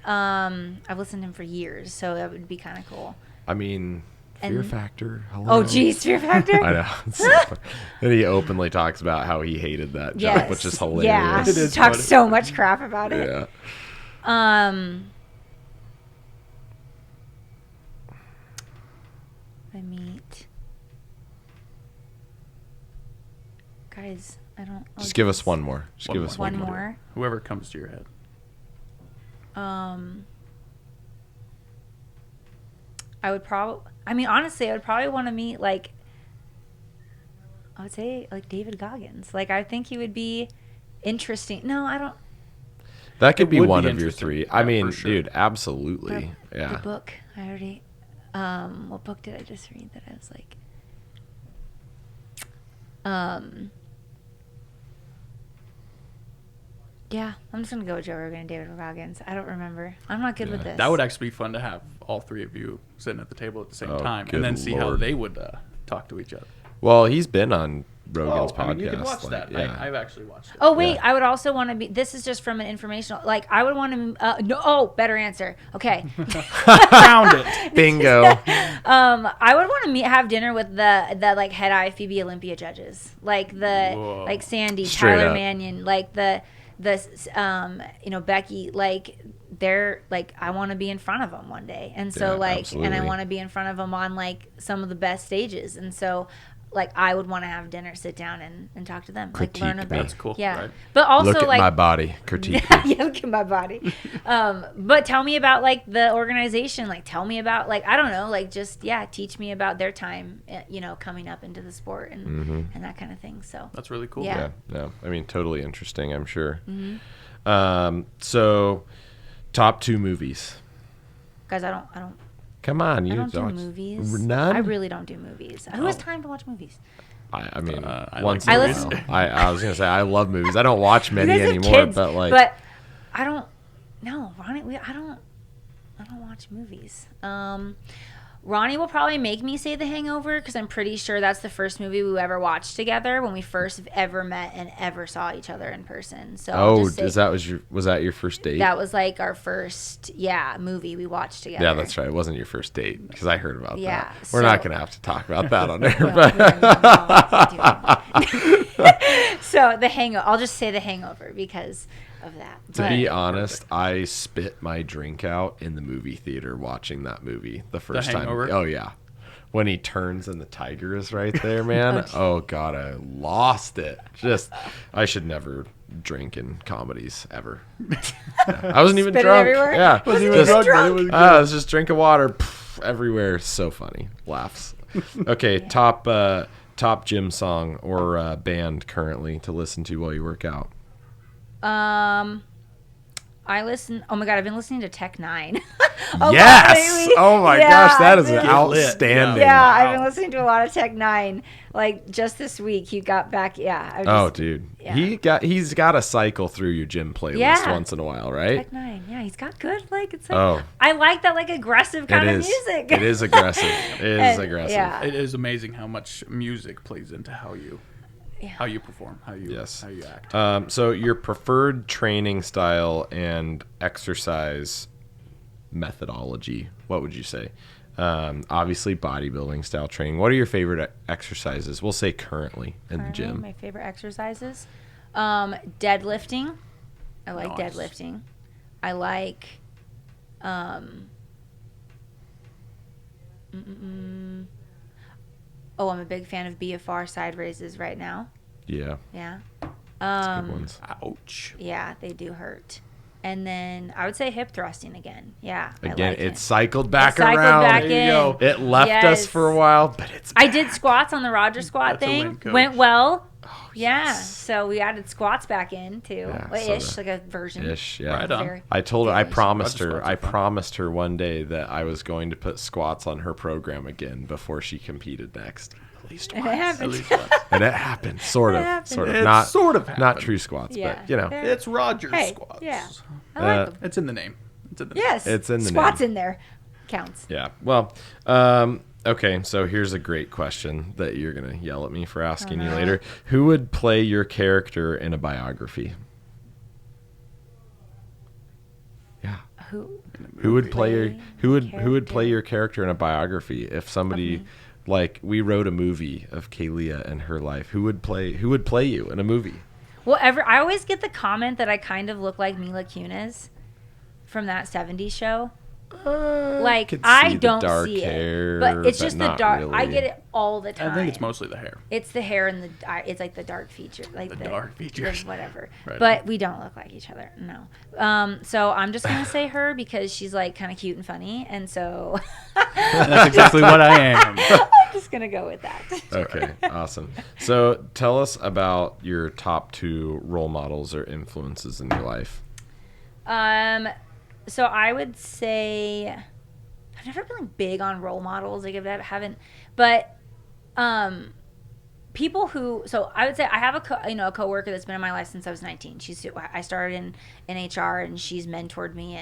S3: I've listened to him for years, so that would be kind of cool.
S1: I mean,
S3: And-
S1: Fear Factor. Hello.
S3: Oh, geez, Fear Factor.
S1: I know. It's so funny. And he openly talks about how he hated that job,
S3: Yes.
S1: which is
S3: Yeah,
S1: hilarious.
S2: It is
S3: talks
S2: funny.
S3: so much crap about it.
S1: Yeah.
S3: I meet guys. I don't.
S1: Just give us one more. Just
S2: One
S1: give
S2: more.
S1: us
S3: One
S1: one more.
S3: more.
S2: Whoever comes to your head.
S3: I would probably. I mean, honestly, I would probably want to meet like. I would say like David Goggins. Like, I think he would be interesting. No, I don't.
S1: That could
S2: It
S1: be
S2: would
S1: one
S2: be
S1: of your
S2: interesting.
S1: 3.
S2: Yeah,
S1: I mean,
S2: for sure.
S1: dude, absolutely.
S3: The
S1: Yeah.
S3: book I already. What book did I just read that I was like? Yeah, I'm just gonna go with Joe Rogan and David Goggins. I don't remember. I'm not good with
S1: Yeah.
S3: this.
S2: That would actually be fun to have all 3 of you sitting at the table at the same
S1: Oh,
S2: time,
S1: good
S2: and then see how
S1: Lord.
S2: they would talk to each other.
S1: Well, he's been on Rogan's podcast.
S2: I mean, you can watch
S1: like,
S2: that.
S1: Yeah.
S2: I've actually watched it.
S3: Oh wait,
S1: Yeah.
S3: I would also want to be. This is just from an informational. Like, I would want to. No, oh, better answer. Okay.
S2: Found it.
S1: Bingo.
S3: I would want to have dinner with the like head IFBB Olympia judges, like
S2: Whoa.
S3: like Sandy,
S1: Straight
S3: Tyler
S1: up.
S3: Mannion, like the you know, Becky. Like, they're like, I want to be in front of them one day, and so
S1: Yeah,
S3: like, and I
S1: absolutely.
S3: want to be in front of them on like some of the best stages, and so. Like, I would want to have dinner, sit down, and talk to them.
S1: Critique
S3: like, learn
S1: me.
S3: about.
S2: That's cool,
S3: Yeah,
S2: right.
S3: but also
S1: Look at
S3: like
S1: my body. Critique
S3: yeah,
S1: me.
S3: yeah, look at my body. But tell me about like the organization. Like, tell me about like, I don't know, like just teach me about their time, you know, coming up into the sport and that kind of thing. So
S2: That's really cool.
S3: Yeah.
S1: Yeah. No. I mean, totally interesting, I'm sure.
S3: Mm-hmm.
S1: So, top 2 movies.
S3: guys, I don't
S1: Come on. You
S3: I don't do
S1: watch-
S3: movies.
S1: None?
S3: I really don't do movies. Who has time to watch movies?
S1: I mean,
S2: I
S1: once
S2: like
S1: in a
S3: movies.
S1: while. I was going to say, I love movies. I don't watch many
S3: You guys have
S1: anymore,
S3: kids,
S1: but like.
S3: but I don't. No, Ronnie, I don't watch movies. Ronnie will probably make me say The Hangover because I'm pretty sure that's the first movie we ever watched together when we first ever met and ever saw each other in person. So I'll
S1: Oh,
S3: just say
S1: was that your first date?
S3: that was like our first movie we watched together.
S1: Yeah, that's right. It wasn't your first date because I heard about
S3: Yeah,
S1: that. We're not
S3: so-
S1: going to have to talk about that on air.
S3: Well,
S1: But
S3: we don't know. So The Hangover. I'll just say The Hangover because of that.
S1: to
S3: But-
S1: be honest, I spit my drink out in the movie theater watching that movie the first time.
S2: Hangover?
S1: Oh yeah, when he turns and the tiger is right there, man. Oh God, I lost it. I should never drink in comedies ever. Yeah. I wasn't even
S3: Spit it
S1: drunk.
S3: everywhere?
S1: Yeah,
S3: Wasn't even drunk?
S2: but it was good.
S1: I was just drinking water everywhere. So funny. Laughs. Okay, top gym song or band currently to listen to while you work out.
S3: Oh my God, I've been listening to Tech 9.
S1: Yes. Oh my gosh, that is outstanding.
S3: Yeah,
S2: Wow.
S3: I've been listening to a lot of Tech 9. Like just this week, he got back. Yeah.
S1: Dude,
S3: Yeah.
S1: he's got to cycle through your gym playlist once in a while, right?
S3: Tech 9. Yeah, he's got good. Like it's like I like that like aggressive kind of music.
S1: It is aggressive. It is aggressive.
S3: Yeah.
S2: It is amazing how much music plays into how you perform, how you act.
S1: So your preferred training style and exercise methodology, what would you say? Obviously bodybuilding style training. What are your favorite exercises? We'll say currently in the gym.
S3: My favorite exercises, deadlifting. I like deadlifting. I like I'm a big fan of BFR side raises right now.
S1: Yeah.
S3: Yeah.
S1: That's good ones.
S2: Ouch.
S3: Yeah, they do hurt. And then I would say hip thrusting again. Yeah.
S1: Again,
S3: like
S1: it cycled back
S3: cycled
S1: around.
S3: back
S1: There
S3: in.
S1: you go. It left us for a while, but it's
S3: I
S1: back.
S3: did squats on the Roger squat
S2: That's a
S3: thing.
S2: win, coach.
S3: Went well.
S1: Oh,
S3: Yeah.
S1: yes.
S3: So we added squats back in too.
S1: Yeah,
S3: Well,
S1: so
S3: ish, like a version.
S1: Ish, yeah.
S2: Right on.
S3: Very-
S1: I told her, I
S3: very-
S1: promised
S2: Roger
S1: her,
S2: squats
S1: I
S2: are fun.
S1: promised her one day that I was going to put squats on her program again before she competed next. At least
S3: And
S1: once.
S3: it happened.
S2: At least once.
S1: And it happened, sort of,
S3: It happened.
S1: sort of,
S2: It
S1: not
S2: sort of
S1: not
S2: happened.
S1: true squats,
S3: Yeah.
S1: but you know,
S3: Fair.
S2: It's Roger's
S3: Hey,
S2: squats.
S3: yeah. I like them.
S2: It's in the name. It's in the name.
S3: Yes.
S1: It's in the
S3: squats
S1: name.
S3: in there. Counts.
S1: yeah. Well, okay. So here's a great question that you're gonna yell at me for asking you later. Who would play your character in a biography? Yeah. Who would play your who would play your character in a biography if somebody like we wrote a movie of Kaylia and her life? Who would play you in a movie?
S3: Well, I always get the comment that I kind of look like Mila Kunis from that 70s show. Like
S1: could
S3: I
S1: see the
S3: don't
S1: dark
S3: see
S1: hair,
S3: it, but it's
S1: but
S3: just the
S1: not
S3: dark. I
S1: really.
S3: get it all the time.
S2: I think it's mostly the hair.
S3: It's the hair and it's like the dark feature, like
S2: The dark features.
S3: whatever.
S2: Right.
S3: But we don't look like each other. No. So I'm just gonna say her because she's like kind of cute and funny, and so
S2: That's exactly what I am.
S3: I'm just gonna go with that.
S1: Okay, awesome. So tell us about your top 2 role models or influences in your life.
S3: So I would say I've never been like, big on role models. Like I haven't, but people who. So I would say I have a coworker that's been in my life since I was 19. I started in HR and she's mentored me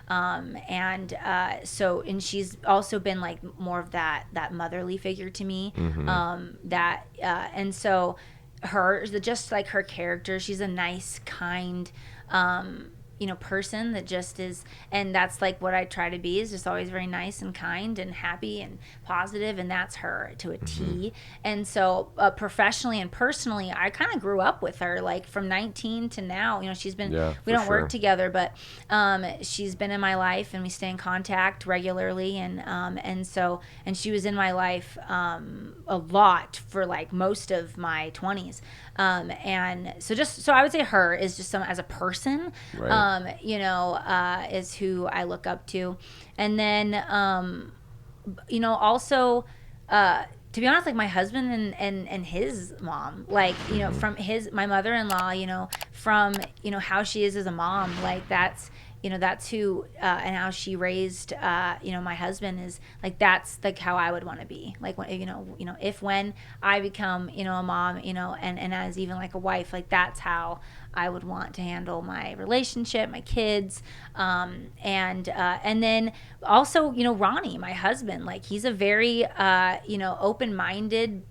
S3: and she's also been like more of that motherly figure to me. And so just like her character, she's a nice, kind. Person that just is, and that's like what I try to be, is just always very nice and kind and happy and positive, and that's her to a T. And so professionally and personally, I kind of grew up with her, like from 19 to now. She's been, we don't work together, but she's been in my life and we stay in contact regularly, and she was in my life a lot for like most of my 20s. And so I would say her is just as a person,
S1: Right.
S3: is who I look up to. And then, also, to be honest, like my husband and his mom, like, from my mother-in-law, from, how she is as a mom, like that's who, and how she raised, my husband is like, that's like how I would want to be. Like, when I become, a mom, and as even like a wife, like that's how I would want to handle my relationship, my kids. And then also, Ronnie, my husband, like he's a very, open-minded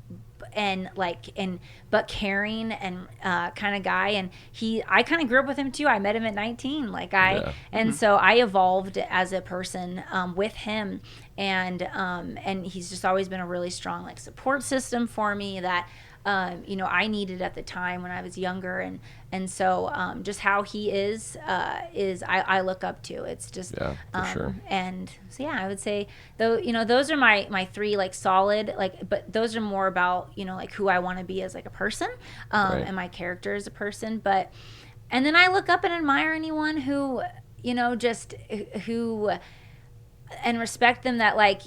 S3: but caring and kind of guy, and I kind of grew up with him too. I met him at 19, so I evolved as a person with him, and he's just always been a really strong like support system for me that I needed at the time when I was younger. And so just how he is I look up to. It's just,
S1: Yeah, for sure.
S3: And so, yeah, I would say though, those are my three like solid, like, but those are more about, like who I want to be as like a person, and my character as a person. And then I look up and admire anyone who, and respect them that like,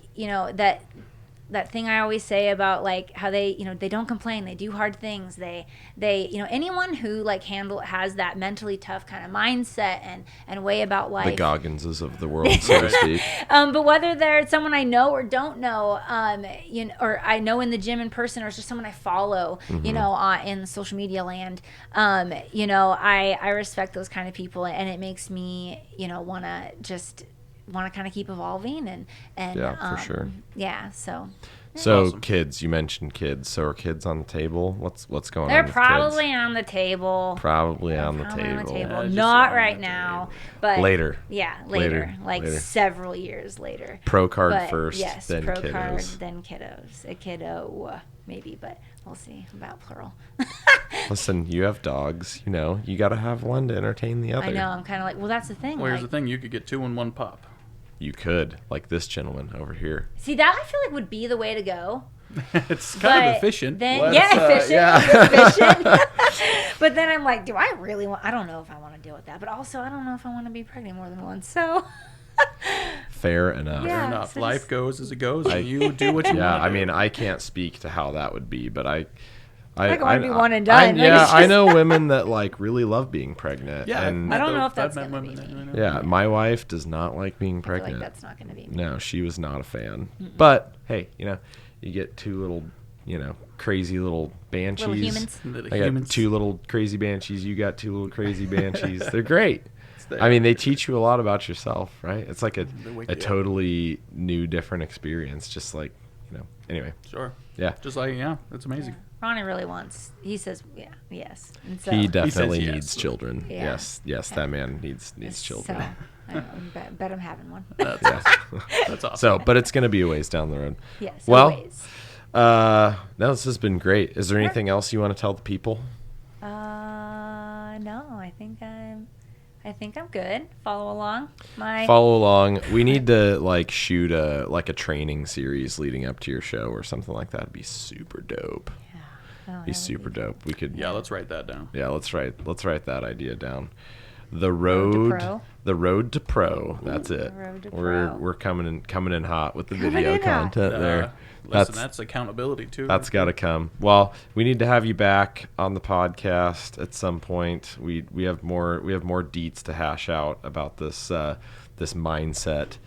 S3: that thing I always say about like how they, they don't complain, they do hard things. They, anyone who like has that mentally tough kind of mindset and way about life.
S1: The Gogginses of the world, so to speak.
S3: But whether they're someone I know or don't know, or I know in the gym in person, or it's just someone I follow, in social media land, I respect those kind of people, and it makes me, want to kind of keep evolving and
S1: yeah, for sure.
S3: Yeah. So
S2: Awesome.
S1: Kids, you mentioned kids. So are kids on the table? What's going
S3: they're
S1: on with
S3: probably
S1: kids?
S3: on the table.
S1: Probably on the table.
S2: Yeah, just
S3: Not
S2: on
S3: right
S2: the
S3: now,
S2: table.
S3: but
S1: Later.
S3: Yeah,
S1: Later.
S3: like several years later.
S1: Pro card
S3: But
S1: first,
S3: yes,
S1: then
S3: pro
S1: kiddos.
S3: card, then kiddos. A kiddo, maybe, but we'll see about plural.
S1: Listen, you have dogs. You got to have one to entertain the other.
S3: I know. I'm kind of like, well, that's the thing.
S2: Well, here's
S3: like,
S2: the thing: you could get 2 in 1 pop.
S1: You could, like this gentleman over here.
S3: see, that I feel like would be the way to go.
S2: It's kind of
S3: But
S2: efficient.
S3: Then,
S1: Let's,
S3: efficient. But then I'm like, do I really want? I don't know if I want to deal with that. But also, I don't know if I want to be pregnant more than once. So.
S1: Fair enough.
S3: Yeah.
S2: Fair enough.
S3: so
S2: Life
S3: just-
S2: goes as it goes, and you do what you
S1: Yeah,
S2: want.
S1: I mean, I can't speak to how that would be, but I
S3: wanna be one and done. Like,
S1: yeah,
S3: it's
S1: I
S3: just-
S1: know women that like really love being pregnant.
S2: Yeah,
S1: and
S3: I don't know if that's
S2: I've met
S3: gonna be
S2: women
S3: me.
S2: that,
S1: yeah, my wife does not like being
S3: I feel
S1: pregnant.
S3: like that's not going to be me.
S1: No, she was not a fan. But hey, you get 2 little, crazy little banshees.
S3: Little humans.
S2: Little
S1: I got
S2: humans.
S1: 2 little crazy banshees. You got 2 little crazy banshees. They're great.
S2: They
S1: I mean,
S2: are.
S1: they teach you a lot about yourself, right? It's like
S2: They wake
S1: a
S2: you up.
S1: totally new, different experience. Just like, anyway.
S2: Sure.
S1: Yeah.
S2: Just like, yeah, it's amazing.
S3: Ronnie really wants. He says, yeah, yes. And so,
S1: He definitely
S2: yes.
S1: needs children.
S3: Yeah.
S1: Yes, that man needs children.
S3: So, I don't know, bet I'm having one.
S2: That's
S1: Yeah.
S2: That's awesome.
S1: So, but it's going to be a ways down the road.
S3: Yes.
S1: Well,
S3: always.
S1: No, this has been great. Is there anything else you want to tell the people?
S3: No, I think I'm good. Follow along.
S1: Follow along. We need to shoot a training series leading up to your show or something like that. It'd be super dope.
S3: Oh,
S1: Be super dope. We could.
S2: yeah, let's write that down.
S1: Yeah, let's write that idea down. The
S3: Road to
S1: road,
S3: Pro.
S1: the road to pro. That's it.
S3: Road to
S1: we're
S3: Pro.
S1: we're coming in hot with the
S3: Coming
S1: video
S3: in hot.
S1: content there.
S2: Listen, that's accountability too.
S1: That's got to come. Well, we need to have you back on the podcast at some point. We have more deets to hash out about this this mindset.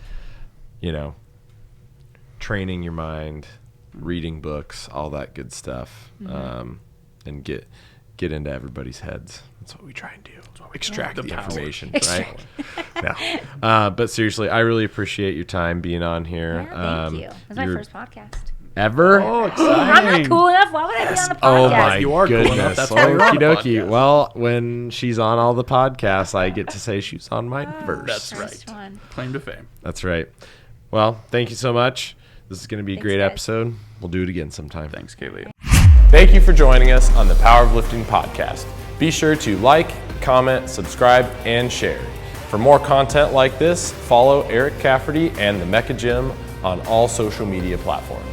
S1: Training your mind, reading books, all that good stuff, and get into everybody's heads. That's what we try and do. Extract
S2: The
S1: the
S2: power.
S1: information, right? No. But seriously, I really appreciate your time being on here.
S3: Yeah, thank you. It was my
S1: you're-
S3: first podcast.
S1: Ever?
S2: Oh,
S3: I'm
S2: exciting.
S3: not cool enough. Why would I be on the podcast?
S1: Oh my
S2: You are cool enough.
S1: goodness.
S2: That's why you're on the
S1: Okie dokie.
S2: podcast.
S1: Well, when she's on all the podcasts, I get to say she's on mine first.
S2: That's
S3: First
S2: right.
S3: one.
S2: Claim to fame.
S1: That's right. Well, thank you so much. This is going to be a
S3: Thanks,
S1: great
S3: guys.
S1: episode. We'll do it again sometime.
S2: Thanks, Kaylia.
S1: Thank you for joining us on the Power of Lifting podcast. Be sure to like, comment, subscribe, and share. For more content like this, follow Eric Cafferty and the Mecca Gym on all social media platforms.